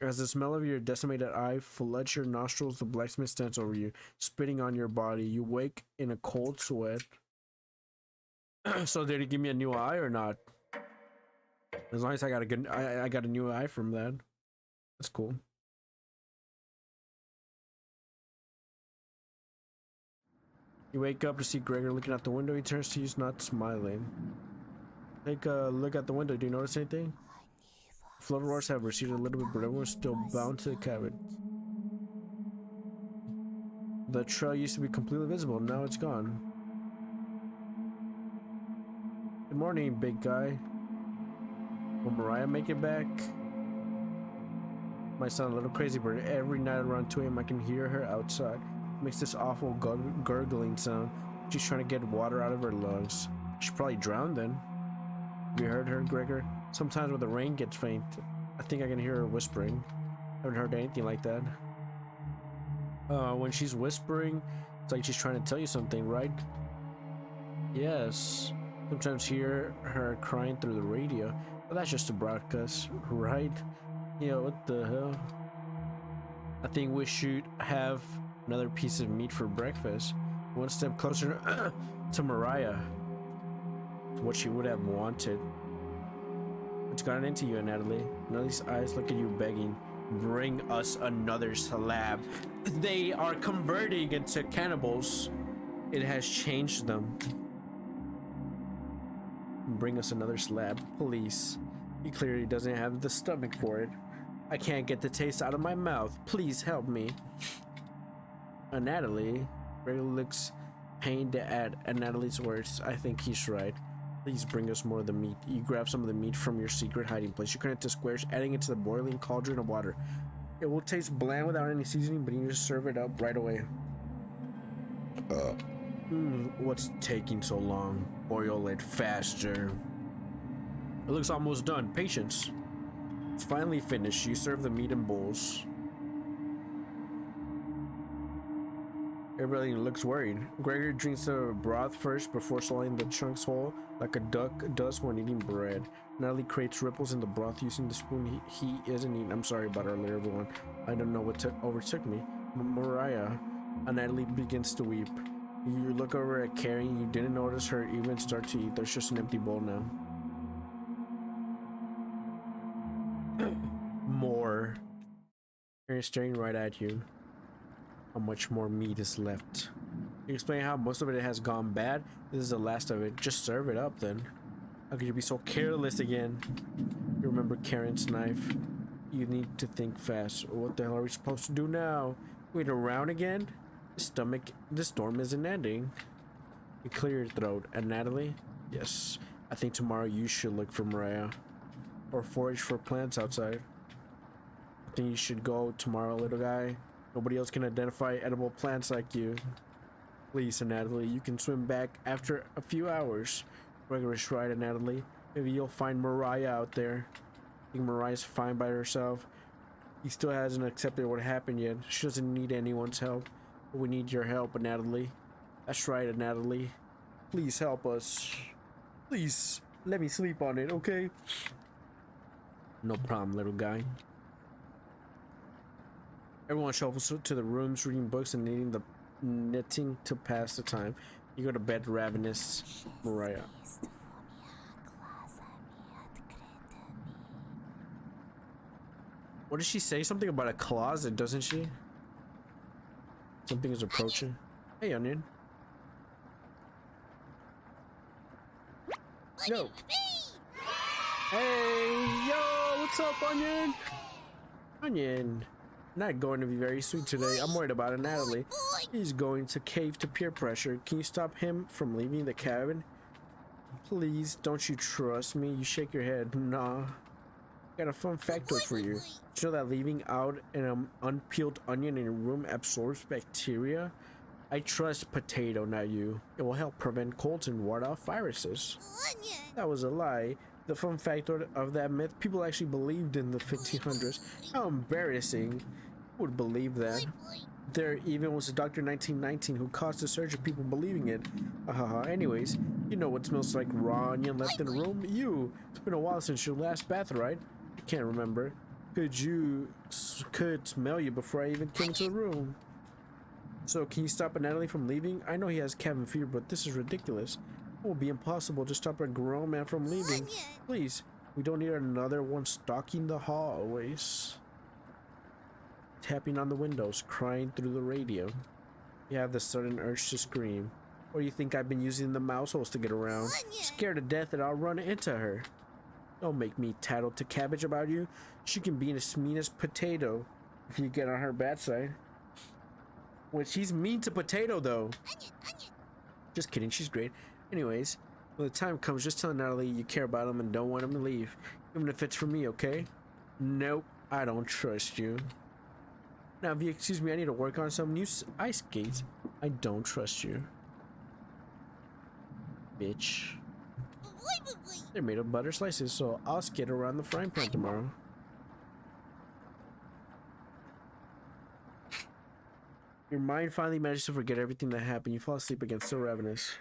As the smell of your decimated eye floods your nostrils, the blacksmith stands over you, spitting on your body. You wake in a cold sweat. So did he give me a new eye or not? As long as I got a good, I got a new eye from that. That's cool. You wake up to see Gregor looking out the window. He turns to you, not smiling. Take a look out the window. Do you notice anything? Floodwaters have receded a little bit, but everyone's still bound to the cabin. The trail used to be completely visible. Now it's gone. Good morning, big guy. Will Mariah make it back? Might sound a little crazy, but every night around 2 a.m. I can hear her outside. Makes this awful gurgling sound. She's trying to get water out of her lungs. She probably drowned then. Have you heard her, Gregor? Sometimes when the rain gets faint, I think I can hear her whispering. Haven't heard anything like that. When she's whispering, it's like she's trying to tell you something, right? Yes. Sometimes hear her crying through the radio, but that's just a broadcast, right? Yeah, what the hell? I think we should have another piece of meat for breakfast. One step closer to Mariah. What she would have wanted. What's gotten into you, Natalie? Natalie's eyes look at you begging. Bring us another slab. They are converting into cannibals. It has changed them. Bring us another slab, please. He clearly doesn't have the stomach for it. I can't get the taste out of my mouth. Please help me. Natalie really looks pained at Natalie's words. I think he's right. Please bring us more of the meat. You grab some of the meat from your secret hiding place. You cut it into squares, adding it to the boiling cauldron of water. It will taste bland without any seasoning, but you just serve it up right away. What's taking so long? Boil it faster. It looks almost done. Patience. It's finally finished. You serve the meat in bowls. Everybody looks worried. Gregory drinks the broth first before swallowing the chunks whole, like a duck does when eating bread. Natalie creates ripples in the broth using the spoon he isn't eating. I'm sorry about earlier, everyone. I don't know what overtook me. Mariah. Natalie begins to weep. You look over at Carrie. You didn't notice her even start to eat. There's just an empty bowl now. More. Carrie's staring right at you. How much more meat is left? You explain how most of it has gone bad. This is the last of it. Just serve it up then. How could you be so careless again? You remember Karen's knife. You need to think fast. What the hell are we supposed to do now? Wait around again? The storm isn't ending. You clear your throat. And Natalie? Yes. I think tomorrow you should look for Mariah. Or forage for plants outside. I think you should go tomorrow, little guy. Nobody else can identify edible plants like you. Please, Natalie, you can swim back after a few hours. Gregory's right, Natalie. Maybe you'll find Mariah out there. I think Mariah's fine by herself. He still hasn't accepted what happened yet. She doesn't need anyone's help. But we need your help, Natalie. That's right, Natalie. Please help us. Please, let me sleep on it, okay? No problem, little guy. Everyone shuffles to the rooms, reading books and knitting to pass the time. You go to bed ravenous. Mariah. What does she say? Something about a closet, doesn't she? Something is approaching. Hey, Onion. Yo. Hey, yo, what's up, Onion? Onion. Not going to be very sweet today. I'm worried about it, Natalie. He's going to cave to peer pressure. Can you stop him from leaving the cabin? Please, don't you trust me? You shake your head. Nah. Got a fun factoid for you. Did you know that leaving out an unpeeled onion in your room absorbs bacteria? I trust Potato, not you. It will help prevent colds and ward off viruses. That was a lie. The fun factor of that myth, people actually believed in the 1500s. How embarrassing. Who would believe that? There even was a doctor in 1919 who caused a surge of people believing it. Anyways, you know what smells like raw onion left in the room? You! It's been a while since your last bath, right? I can't remember. Could smell you before I even came into the room. So can you stop Natalie from leaving? I know he has cabin fever, but this is ridiculous. It will be impossible to stop a grown man from leaving. Please, we don't need another one stalking the hallways. Tapping on the windows, crying through the radio. You have the sudden urge to scream. Or you think I've been using the mouse holes to get around? Scared to death that I'll run into her. Don't make me tattle to Cabbage about you. She can be as mean as Potato if you get on her bad side. Well, she's mean to Potato though. Just kidding, she's great. Anyways, when the time comes, just tell Natalie you care about him and don't want him to leave. Even if it's for me, okay? Nope, I don't trust you. Now, if you excuse me, I need to work on some new ice skates. I don't trust you. Bitch. They're made of butter slices, so I'll skate around the frying pan tomorrow. Your mind finally manages to forget everything that happened. You fall asleep again, still ravenous.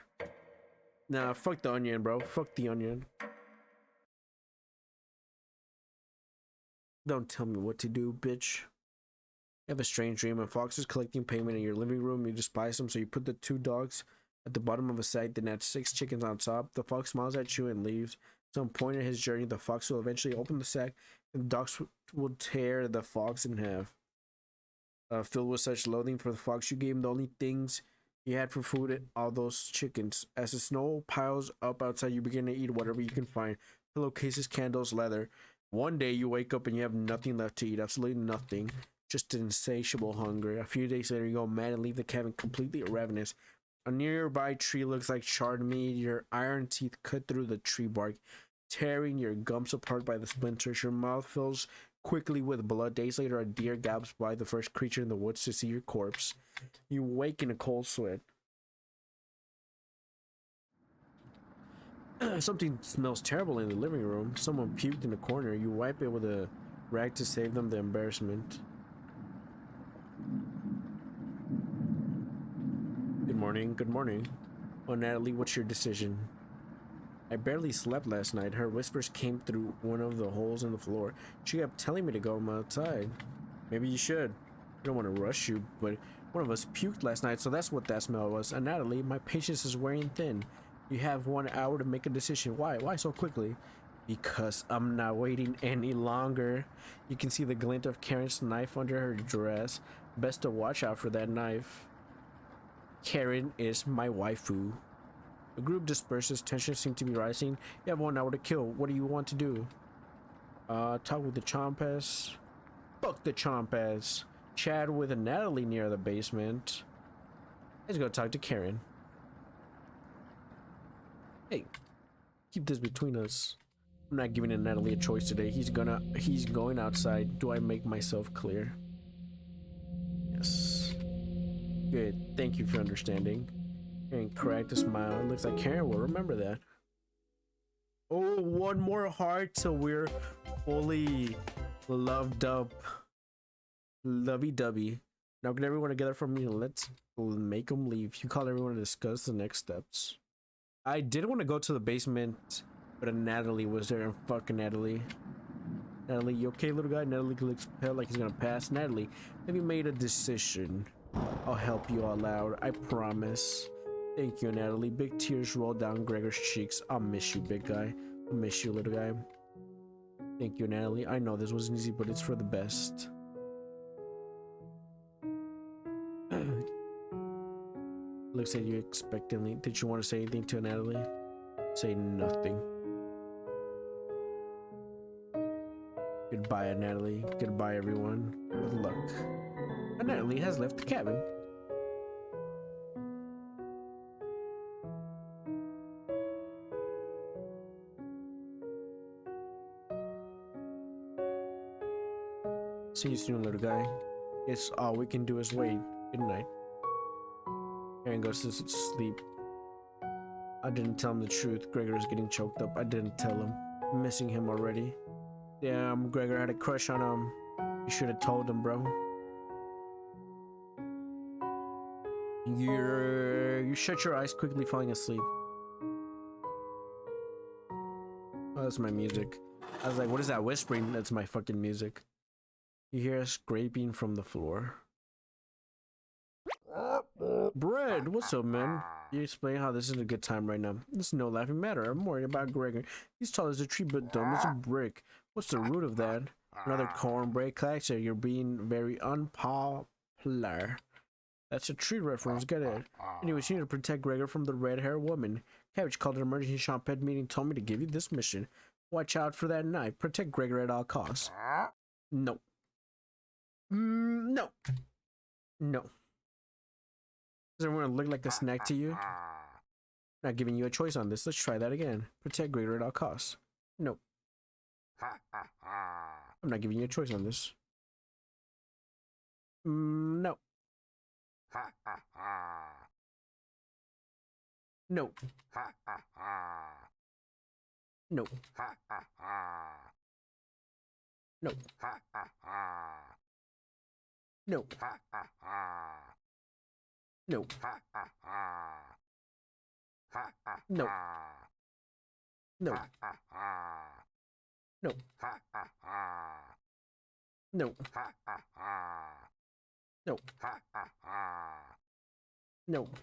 Nah, fuck the onion, bro. Fuck the onion. Don't tell me what to do, bitch. You have a strange dream. A fox is collecting payment in your living room. You despise him, so you put the 2 dogs at the bottom of a sack, then add 6 chickens on top. The fox smiles at you and leaves. At some point in his journey, the fox will eventually open the sack, and the dogs will tear the fox in half. Filled with such loathing for the fox, you gave him the only things You had for food all those chickens. As the snow piles up outside, you begin to eat whatever you can find. Pillowcases, candles, leather. One day you wake up and you have nothing left to eat. Absolutely nothing. Just insatiable hunger. A few days later, you go mad and leave the cabin completely ravenous. A nearby tree looks like charred meat. Your iron teeth cut through the tree bark, tearing your gums apart by the splinters. Your mouth fills quickly with blood. Days later, a deer gallops by, the first creature in the woods to see your corpse. You wake in a cold sweat. Something smells terrible in the living room. Someone puked in the corner. You wipe it with a rag to save them the embarrassment. Good morning, good morning. Oh, Natalie, what's your decision? I barely slept last night. Her whispers came through one of the holes in the floor. She kept telling me to go outside. Maybe you should. I don't want to rush you, but one of us puked last night, so that's what that smell was. And Natalie, my patience is wearing thin. You have 1 hour to make a decision. Why? Why so quickly? Because I'm not waiting any longer. You can see the glint of Karen's knife under her dress. Best to watch out for that knife. Karen is my waifu. The group disperses. Tension seems to be rising. You have 1 hour to kill. What do you want to do? Talk with the Chompas. Fuck the Chompas. Chat with Natalie near the basement. Let's go talk to Karen. Hey, keep this between us. I'm not giving Natalie a choice today. He's going outside. Do I make myself clear? Yes. Good. Thank you for understanding. Karen cracked a smile. It looks like Karen will remember that. Oh, 1 more heart till we're fully loved up. Lovey-dovey. Now get everyone together for me and let's make them leave. You call everyone to discuss the next steps. I did want to go to the basement, but Natalie was there, and fucking Natalie. Natalie, you okay, little guy? Natalie looks pale like he's gonna pass. Natalie, have you made a decision? I'll help you all out, I promise. Thank you, Natalie. Big tears roll down Gregor's cheeks. I'll miss you, big guy. I'll miss you, little guy. Thank you, Natalie. I know this wasn't easy, but it's for the best. Looks at you expectantly. Did you want to say anything to Natalie? Say nothing. Goodbye, Natalie. Goodbye, everyone. Good luck. And Natalie has left the cabin. See you soon, little guy. Guess all we can do is wait. Good night. Karen goes to sleep. I didn't tell him the truth. Gregor is getting choked up. I didn't tell him. I'm missing him already. Damn, Gregor had a crush on him. You should have told him, bro. You shut your eyes, quickly falling asleep. Oh, that's my music. I was like, what is that whispering? That's my fucking music. You hear a scraping from the floor. Bread, what's up, man? You explain how this isn't a good time right now. This is no laughing matter. I'm worried about Gregor. He's tall as a tree, but dumb as a brick. What's the root of that? Another cornbread collector. You're being very unpopular. That's a tree reference. Get it? Anyways, you need to protect Gregor from the red-haired woman. Cabbage called an emergency Champette meeting. Told me to give you this mission. Watch out for that knife. Protect Gregor at all costs. No. No. No. Does everyone look like a snack to you? Not giving you a choice on this. Let's try that again. Protect Gregor at all costs. No. I'm not giving you a choice on this. No. No. No. No. No. No. No. No. No. No. No. No. No.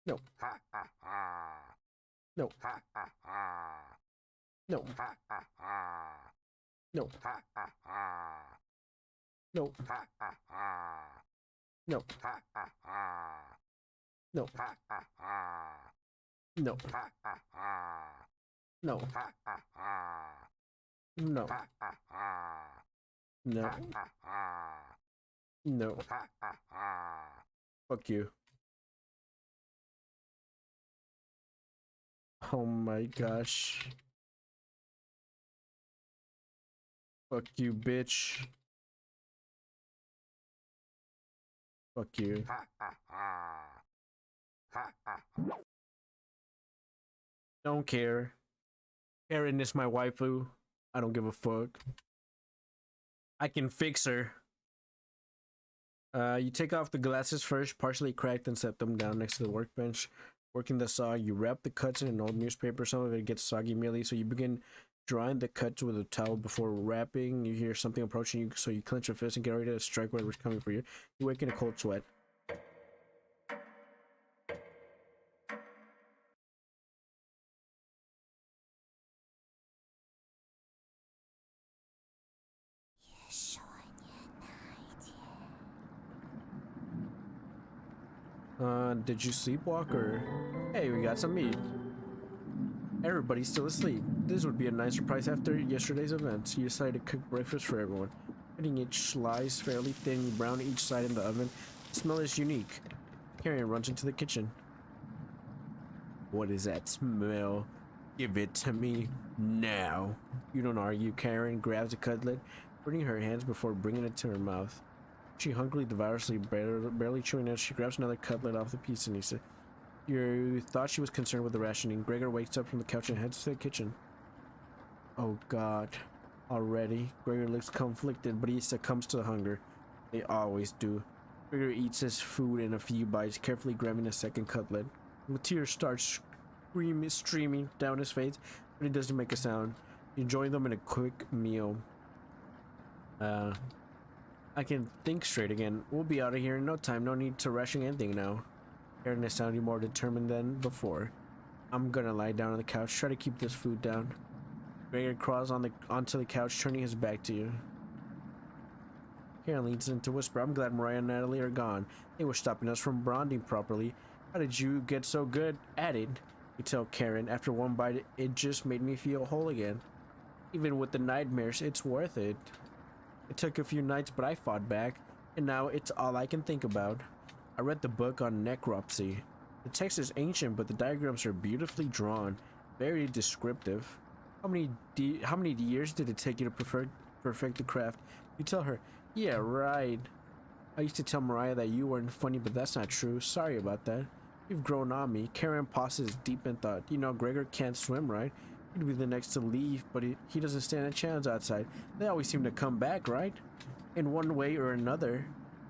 No. No. No. No. No. No. No. No. No. No. No. No. No. Fuck you. Oh my gosh. Fuck you, bitch. Fuck you. Don't care. Karen is my waifu. I don't give a fuck. I can fix her. You take off the glasses first, partially cracked, and set them down next to the workbench. Working the saw, you wrap the cuts in an old newspaper. Some of it gets soggy immediately, so you begin drying the cuts with a towel before wrapping. You hear something approaching you, so you clench your fist and get ready to strike whatever's coming for you. You wake in a cold sweat. Did you sleepwalk or? Hey, we got some meat. Everybody's still asleep. This would be a nice surprise after yesterday's events. You decided to cook breakfast for everyone. Cutting each slice fairly thin, you brown each side in the oven. The smell is unique. Karen runs into the kitchen. What is that smell? Give it to me now. You don't argue. Karen grabs a cutlet, putting her hands before bringing it to her mouth. She hungrily devours it, barely chewing it. She grabs another cutlet off the piece and he said, You thought she was concerned with the rationing. Gregor wakes up from the couch and heads to the kitchen. Oh god. Already? Gregor looks conflicted, but he succumbs to the hunger. They always do. Gregor eats his food in a few bites, carefully grabbing a second cutlet. The tears start streaming down his face, but he doesn't make a sound. Enjoying them in a quick meal. I can think straight again. We'll be out of here in no time. No need to ration anything now. Karen is sounding more determined than before. I'm gonna lie down on the couch, try to keep this food down. Gregor crawls onto the couch, turning his back to you. Karen leans in to whisper, I'm glad Mariah and Natalie are gone. They were stopping us from bonding properly. How did you get so good at it? You tell Karen, after one bite, it just made me feel whole again. Even with the nightmares, it's worth it. It took a few nights, but I fought back, and now it's all I can think about. I read the book on necropsy. The text is ancient, but the diagrams are beautifully drawn, very descriptive. How many years did it take you to perfect the craft? You tell her, yeah, right. I used to tell Mariah that you weren't funny, but that's not true. Sorry about that. You've grown on me. Karen pauses deep in thought. You know, Gregor can't swim, right? He'd be the next to leave, but he doesn't stand a chance outside. They always seem to come back, right? In one way or another.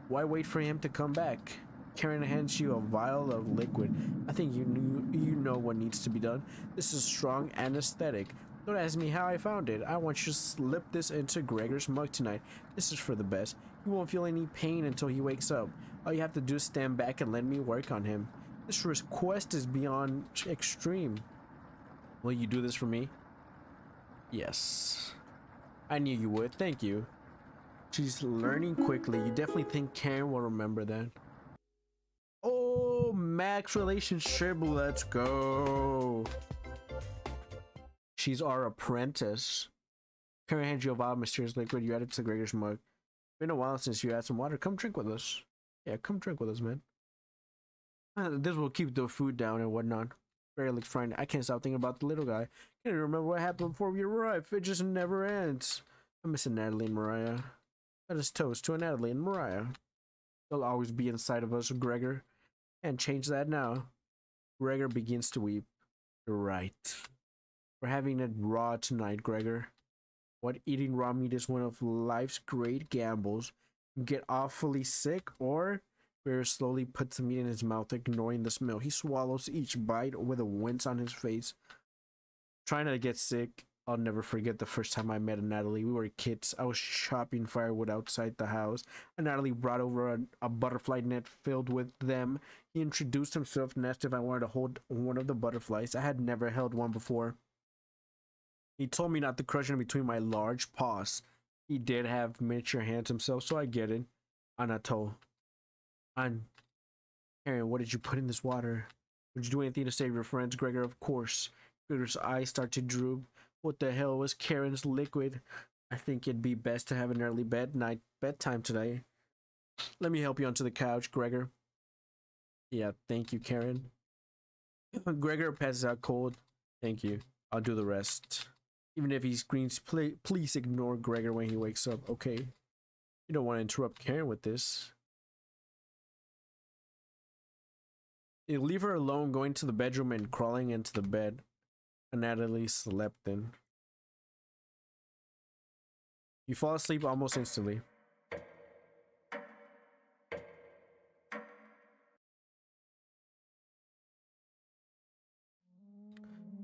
Why wait for him to come back? Karen hands you a vial of liquid. I think you know what needs to be done. This is strong anesthetic. Don't ask me how I found it. I want you to slip this into Gregor's mug tonight. This is for the best. He won't feel any pain until he wakes up. All you have to do is stand back and let me work on him. This request is beyond extreme. Will you do this for me? Yes. I knew you would. Thank you. She's learning quickly. You definitely think Karen will remember that. Oh, max relationship. Let's go. She's our apprentice. Karen hands you a vial of mysterious liquid. You add it to Gregor's mug. Been a while since you had some water. Come drink with us. Yeah, come drink with us, man. This will keep the food down and whatnot. Barry looks frightened. I can't stop thinking about the little guy. Can't even remember what happened before we arrived. It just never ends. I'm missing Natalie and Mariah. Let us toast to Natalie and Mariah. They'll always be inside of us, Gregor. Can't change that now. Gregor begins to weep. You're right. We're having it raw tonight, Gregor. What, eating raw meat is one of life's great gambles. You get awfully sick, or Bear slowly puts the meat in his mouth, ignoring the smell. He swallows each bite with a wince on his face. Trying not to get sick. I'll never forget the first time I met Natalie. We were kids. I was chopping firewood outside the house, and Natalie brought over a butterfly net filled with them. He introduced himself and asked if I wanted to hold one of the butterflies. I had never held one before. He told me not to crush him between my large paws. He did have miniature hands himself, so I get it. Anatole. Karen, what did you put in this water? Would you do anything to save your friends, Gregor? Of course. Gregor's eyes start to droop. What the hell was Karen's liquid? I think it'd be best to have an early bedtime today. Let me help you onto the couch, Gregor. Yeah, thank you, Karen. Gregor passes out cold. Thank you. I'll do the rest. Even if he screams, please ignore Gregor when he wakes up, okay? You don't want to interrupt Karen with this. You leave her alone, going to the bedroom and crawling into the bed Natalie slept in. You fall asleep almost instantly.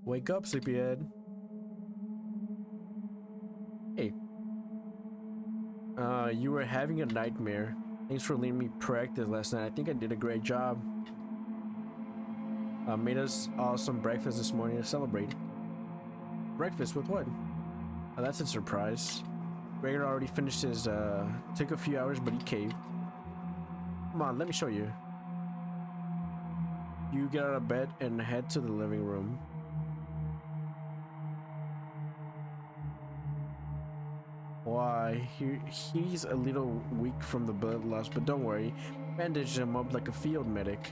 Wake up, sleepyhead. Hey. You were having a nightmare. Thanks for letting me practice last night. I think I did a great job. Made us all some breakfast this morning to celebrate. Breakfast with what? Oh, that's a surprise. Gregor already finished his, took a few hours, but he caved. Come on, let me show you. You get out of bed and head to the living room. Why, he's a little weak from the blood loss, but don't worry. Bandage him up like a field medic.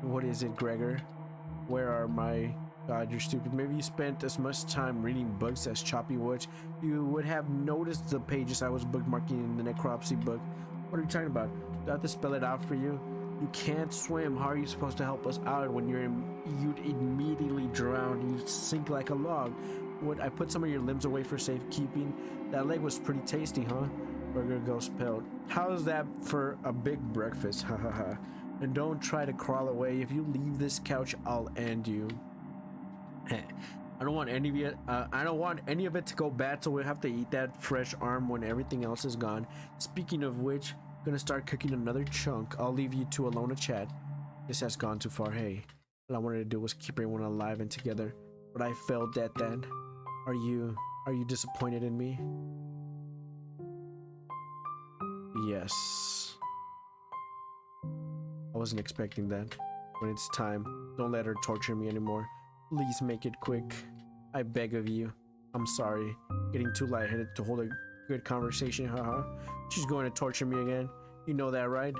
What is it, Gregor? Where are my... God, you're stupid. Maybe you spent as much time reading books as Choppy would. You would have noticed the pages I was bookmarking in the necropsy book. What are you talking about? Do I have to spell it out for you? You can't swim. How are you supposed to help us out when you'd immediately drown? You sink like a log. Would I put some of your limbs away for safekeeping? That leg was pretty tasty, huh? Burger goes pale. How's that for a big breakfast? Ha ha ha. And don't try to crawl away. If you leave this couch, I'll end you. I don't want any of it. I don't want any of it to go bad, so we'll have to eat that fresh arm when everything else is gone. Speaking of which, I'm gonna start cooking another chunk. I'll leave you two alone to chat. This has gone too far. Hey, all I wanted to do was keep everyone alive and together, but I failed at that. Are you disappointed in me? Yes. I wasn't expecting that. When it's time, don't let her torture me anymore. Please make it quick. I beg of you. I'm sorry. Getting too lightheaded to hold a good conversation, haha. She's going to torture me again. You know that, right?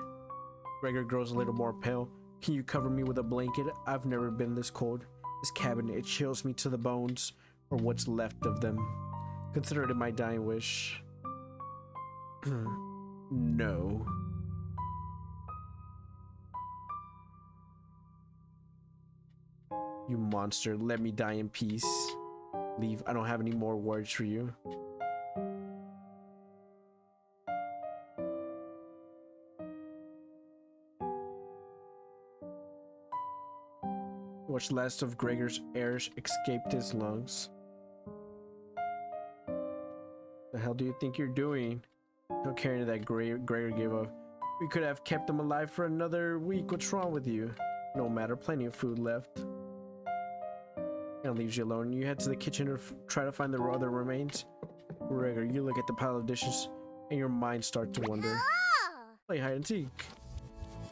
Gregor grows a little more pale. Can you cover me with a blanket? I've never been this cold. This cabin, it chills me to the bones. Or what's left of them. Consider it my dying wish. No. You monster, let me die in peace. Leave, I don't have any more words for you. What's last of Gregor's air escaped his lungs. The hell do you think you're doing? Don't care that Gregor gave up. We could have kept him alive for another week. What's wrong with you? No matter, plenty of food left. And leaves you alone. You head to the kitchen or try to find the other remains. Gregor, you look at the pile of dishes and your mind starts to wonder. Play hide and seek.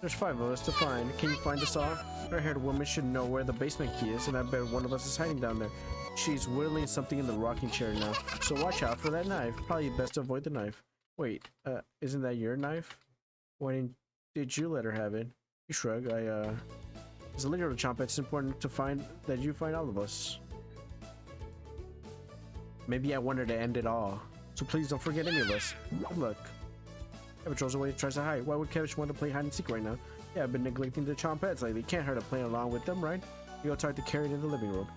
There's 5 of us to find. Can you find us all? Our haired woman should know where the basement key is, and I bet one of us is hiding down there. She's whittling something in the rocking chair now, so watch out for that knife. Probably best to avoid the knife. Wait, isn't that your knife? Why did you let her have it? You shrug. As a leader of the Chomp, it's important to you find all of us. Maybe I wanted to end it all, so please don't forget any of us. Good luck. Kevich rolls away and tries to hide. Why would Kevich want to play hide and seek right now? Yeah, I've been neglecting the Chompettes lately. Can't hurt to play along with them, right? You go talk to Karen in the living room.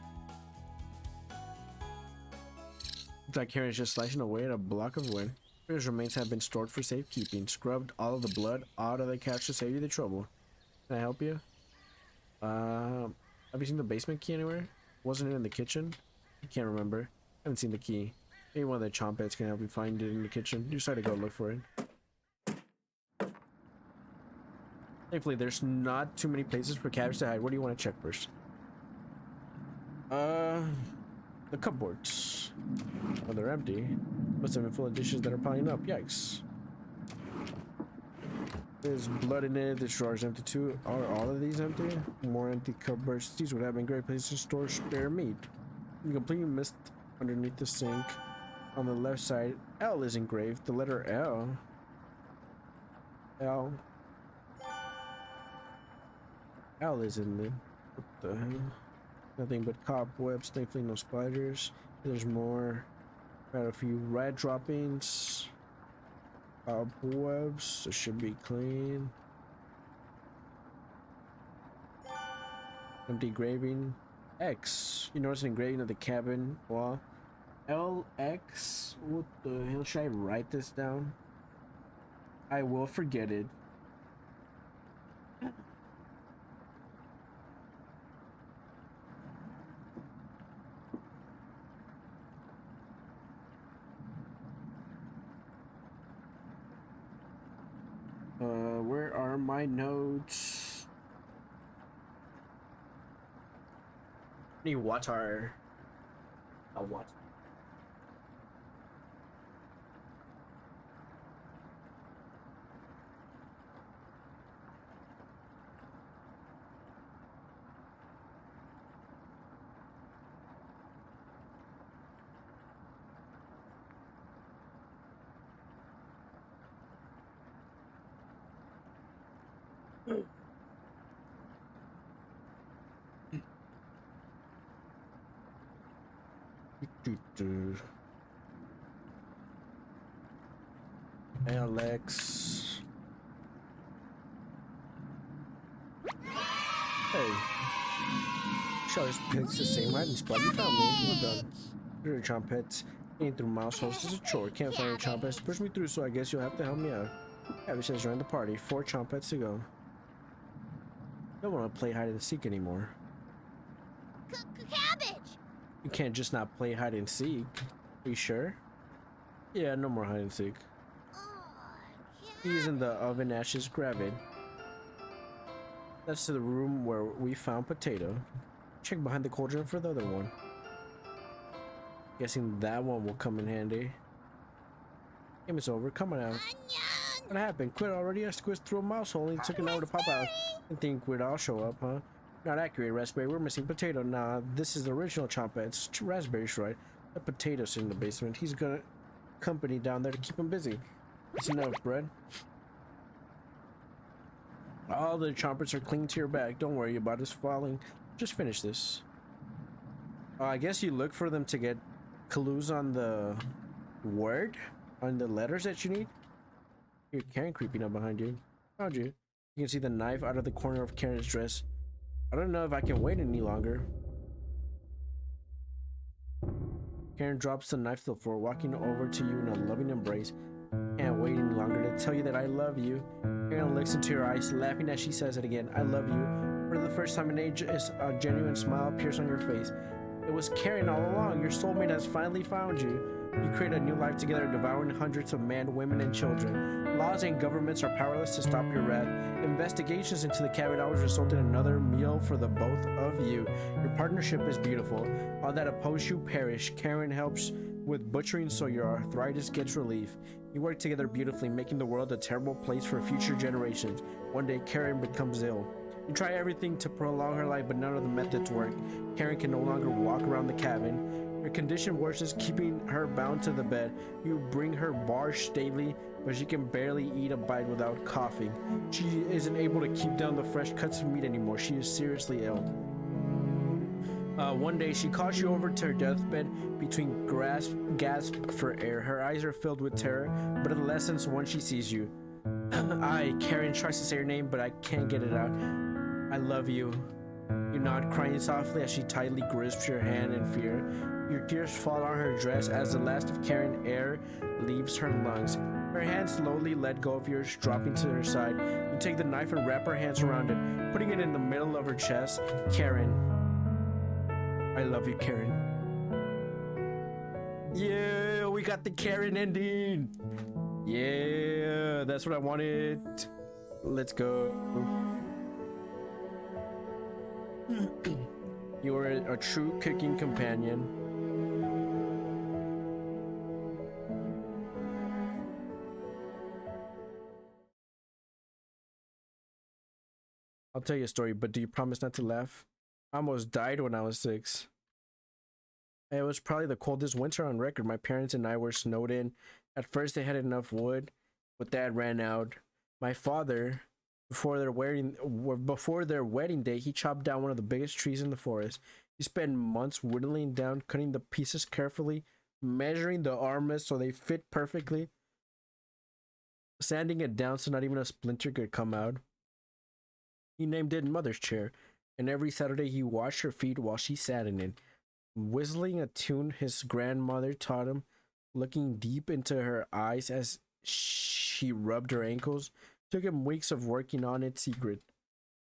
Looks like Karen's just slicing away at a block of wood. His remains have been stored for safekeeping. Scrubbed all of the blood out of the couch to save you the trouble. Can I help you? Have you seen the basement key anywhere? Wasn't it in the kitchen? I can't remember. I haven't seen the key. Maybe one of the Chompettes can help you find it in the kitchen. You decide to go look for it. Thankfully, there's not too many places for Cabbage to hide. What do you want to check first? The cupboards. Oh, they're empty. Must have been full of dishes that are piling up. Yikes. There's blood in it. This drawer is empty too. Are all of these empty? More empty cupboards. These would have been great places to store spare meat. You completely missed underneath the sink. On the left side, L is engraved. The letter L. L. L is in it. What the hell? Nothing but cobwebs. Thankfully, no spiders. There's more. Got a few rat droppings. Cobwebs. It should be clean. Empty engraving. X. You notice an engraving of the cabin wall. LX. What the hell? Should I write this down? I will forget it. Where are my notes? Need water. What? Alex. Hey. Charles picks the same hiding spot you found me. Well done. Your trumpets. Getting through mouse holes is a chore. Can't find your trumpets. Push me through, so I guess you'll have to help me out. Abby says join the party. 4 trumpets to go. Don't want to play hide and seek anymore. Cabbage! You can't just not play hide and seek. Are you sure? Yeah, no more hide and seek. He's in the oven ashes. Grab it. That's to the room where we found potato. Check behind the cauldron for the other one. Guessing that one will come in handy. Game is over. Come on out. What happened? Quit already? I squeezed through a mouse hole and took an hour to pop out. Didn't think we'd all show up, huh? Not accurate, Raspberry. We're missing potato. Nah, this is the original Champa. It's Raspberry's right. The potato's in the basement. He's got company down there to keep him busy. It's enough, bread. All the chompers are clinging to your back. Don't worry about us falling. Just finish this. I guess you look for them to get clues on the word, on the letters that you need. You're Karen creeping up behind you. Found you. You can see the knife out of the corner of Karen's dress. I don't know if I can wait any longer. Karen drops the knife to the floor, walking over to you in a loving embrace. Can't wait any longer to tell you that I love you. Karen looks into your eyes, laughing as she says it again. I love you. For the first time in ages, a genuine smile appears on your face. It was Karen all along. Your soulmate has finally found you. You create a new life together, devouring hundreds of men, women, and children. Laws and governments are powerless to stop your wrath. Investigations into the cabin always result in another meal for the both of you. Your partnership is beautiful. All that oppose you perish. Karen helps with butchering so your arthritis gets relief. You work together beautifully, making the world a terrible place for future generations. One day, Karen becomes ill. You try everything to prolong her life, but none of the methods work. Karen can no longer walk around the cabin. Her condition worsens, keeping her bound to the bed. You bring her barge daily, but she can barely eat a bite without coughing. She isn't able to keep down the fresh cuts of meat anymore. She is seriously ill. One day, she calls you over to her deathbed between gasps for air. Her eyes are filled with terror, but adolescence once she sees you. Karen tries to say her name, but I can't get it out. I love you. You nod, crying softly as she tightly grasps your hand in fear. Your tears fall on her dress as the last of Karen air leaves her lungs. Her hands slowly let go of yours, dropping to her side. You take the knife and wrap her hands around it, putting it in the middle of her chest. Karen. I love you, Karen. Yeah, we got the Karen ending. Yeah, that's what I wanted. Let's go. You are a true cooking companion. I'll tell you a story, but do you promise not to laugh? I almost died when I was 6. It was probably the coldest winter on record. My parents and I were snowed in. At first, they had enough wood, but that ran out. My father, before their wedding day, he chopped down one of the biggest trees in the forest. He spent months whittling down, cutting the pieces carefully, measuring the armrests so they fit perfectly, sanding it down so not even a splinter could come out. He named it Mother's Chair, and every Saturday he washed her feet while she sat in it, whistling a tune his grandmother taught him, looking deep into her eyes as she rubbed her ankles. Took him weeks of working on it secret.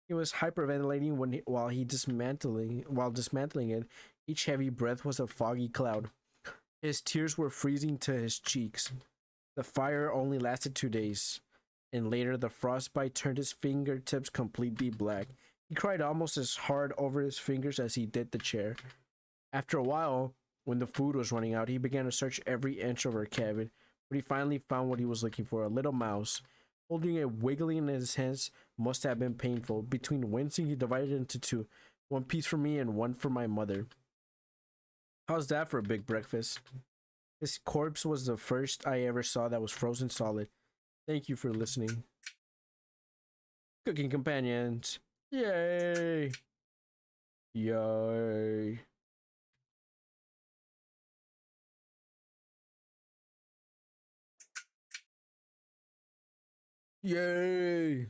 He was hyperventilating while dismantling it. Each heavy breath was a foggy cloud. His tears were freezing to his cheeks. The fire only lasted 2 days, and later the frostbite turned his fingertips completely black. He cried almost as hard over his fingers as he did the chair. After a while, when the food was running out, he began to search every inch of her cabin, but he finally found what he was looking for, a little mouse. Holding it wiggling in his hands must have been painful. Between wincing, he divided it into 2. One piece for me and one for my mother. How's that for a big breakfast? His corpse was the first I ever saw that was frozen solid. Thank you for listening. Cooking companions. Yay! Yay! Yay!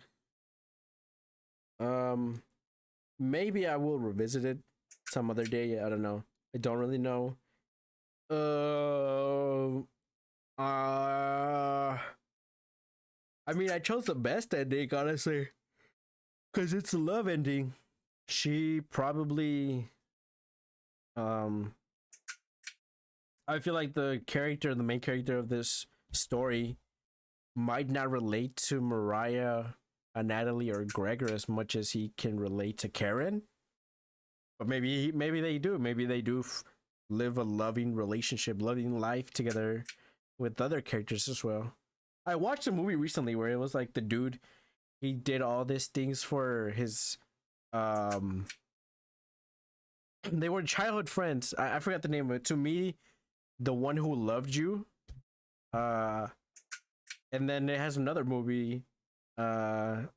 Maybe I will revisit it some other day. I don't know. I don't really know. I mean, I chose the best ending, honestly, because it's a love ending. She probably, I feel like the main character of this story, might not relate to Mariah, Natalie, or Gregor as much as he can relate to Karen. But maybe they do. Maybe they do live a loving relationship, loving life together with other characters as well. I watched a movie recently where it was like the dude, he did all these things for his they were childhood friends. I forgot the name of it. To me, The One Who Loved You. And then it has another movie. But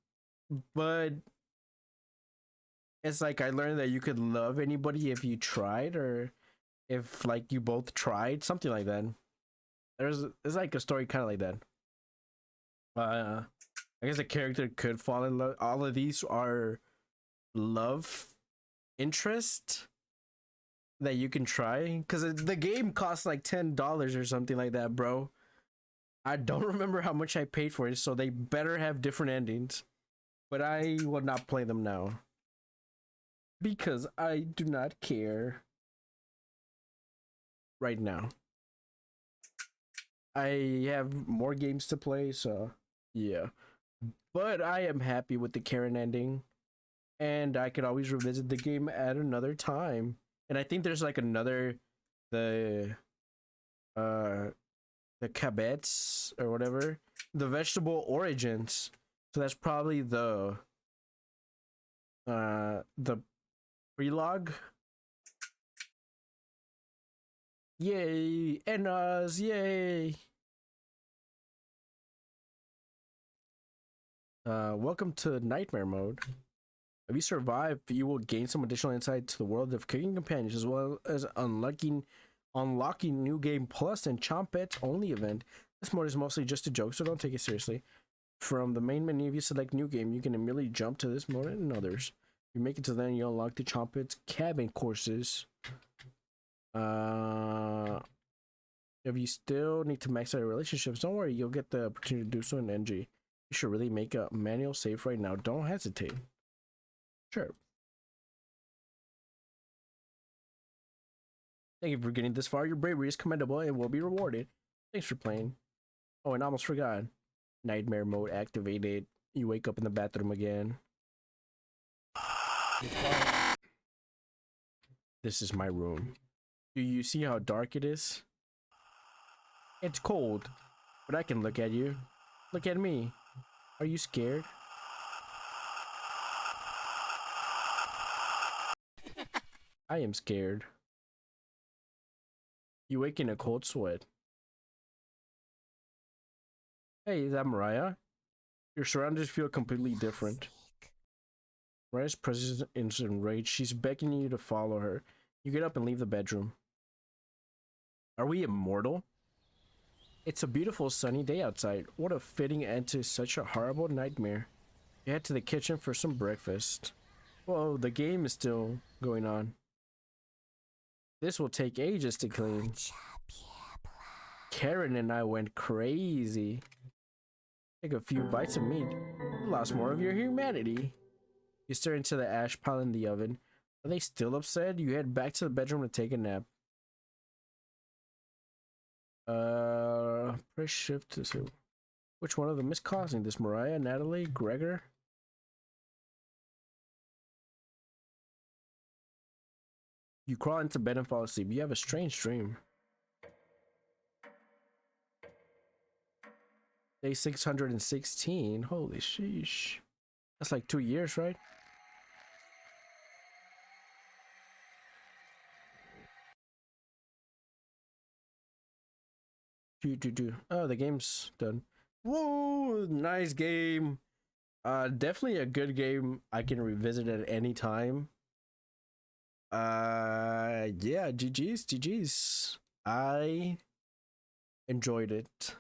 it's like I learned that you could love anybody if you tried, or if like you both tried, something like that. It's like a story kind of like that. I guess a character could fall in love. All of these are love interest that you can try, because the game costs like $10 or something like that, bro. I don't remember how much I paid for it, so they better have different endings. But I will not play them now, because I do not care right now. I have more games to play, so yeah. But I am happy with the Karen ending, and I could always revisit the game at another time. And I think there's like another, the cabettes or whatever, the vegetable origins. So that's probably the prologue. Yay, and us, yay. Welcome to nightmare mode. If you survive, you will gain some additional insight to the world of cooking companions, as well as unlocking new game plus and Chompets only event. This mode is mostly just a joke, so don't take it seriously. From the main menu, if you select new game, you can immediately jump to this mode and others. If you make it to then, you unlock the Chompets cabin courses. If you still need to max out your relationships, don't worry, you'll get the opportunity to do so in NG. You should really make a manual save right now. Don't hesitate. Sure. Thank you for getting this far. Your bravery is commendable and will be rewarded. Thanks for playing. Oh, and I almost forgot. Nightmare mode activated. You wake up in the bathroom again. This is my room. Do you see how dark it is? It's cold, but I can look at you. Look at me. Are you scared? I am scared. You wake in a cold sweat. Hey, is that Mariah? Your surroundings feel completely different. Mariah's presence is enraged. She's begging you to follow her. You get up and leave the bedroom. Are we immortal? It's a beautiful sunny day outside. What a fitting end to such a horrible nightmare. You head to the kitchen for some breakfast. Whoa, the game is still going on. This will take ages to clean. Karen and I went crazy. Take a few bites of meat. You lost more of your humanity. You stare into the ash pile in the oven. Are they still upset? You head back to the bedroom to take a nap. Press shift to see which one of them is causing this. Mariah, Natalie, Gregor? You crawl into bed and fall asleep. You have a strange dream. Day 616. Holy sheesh. That's like 2 years, right? Oh, the game's done. Whoa, nice game. Definitely a good game. I can revisit at any time. Yeah, GG's. I enjoyed it.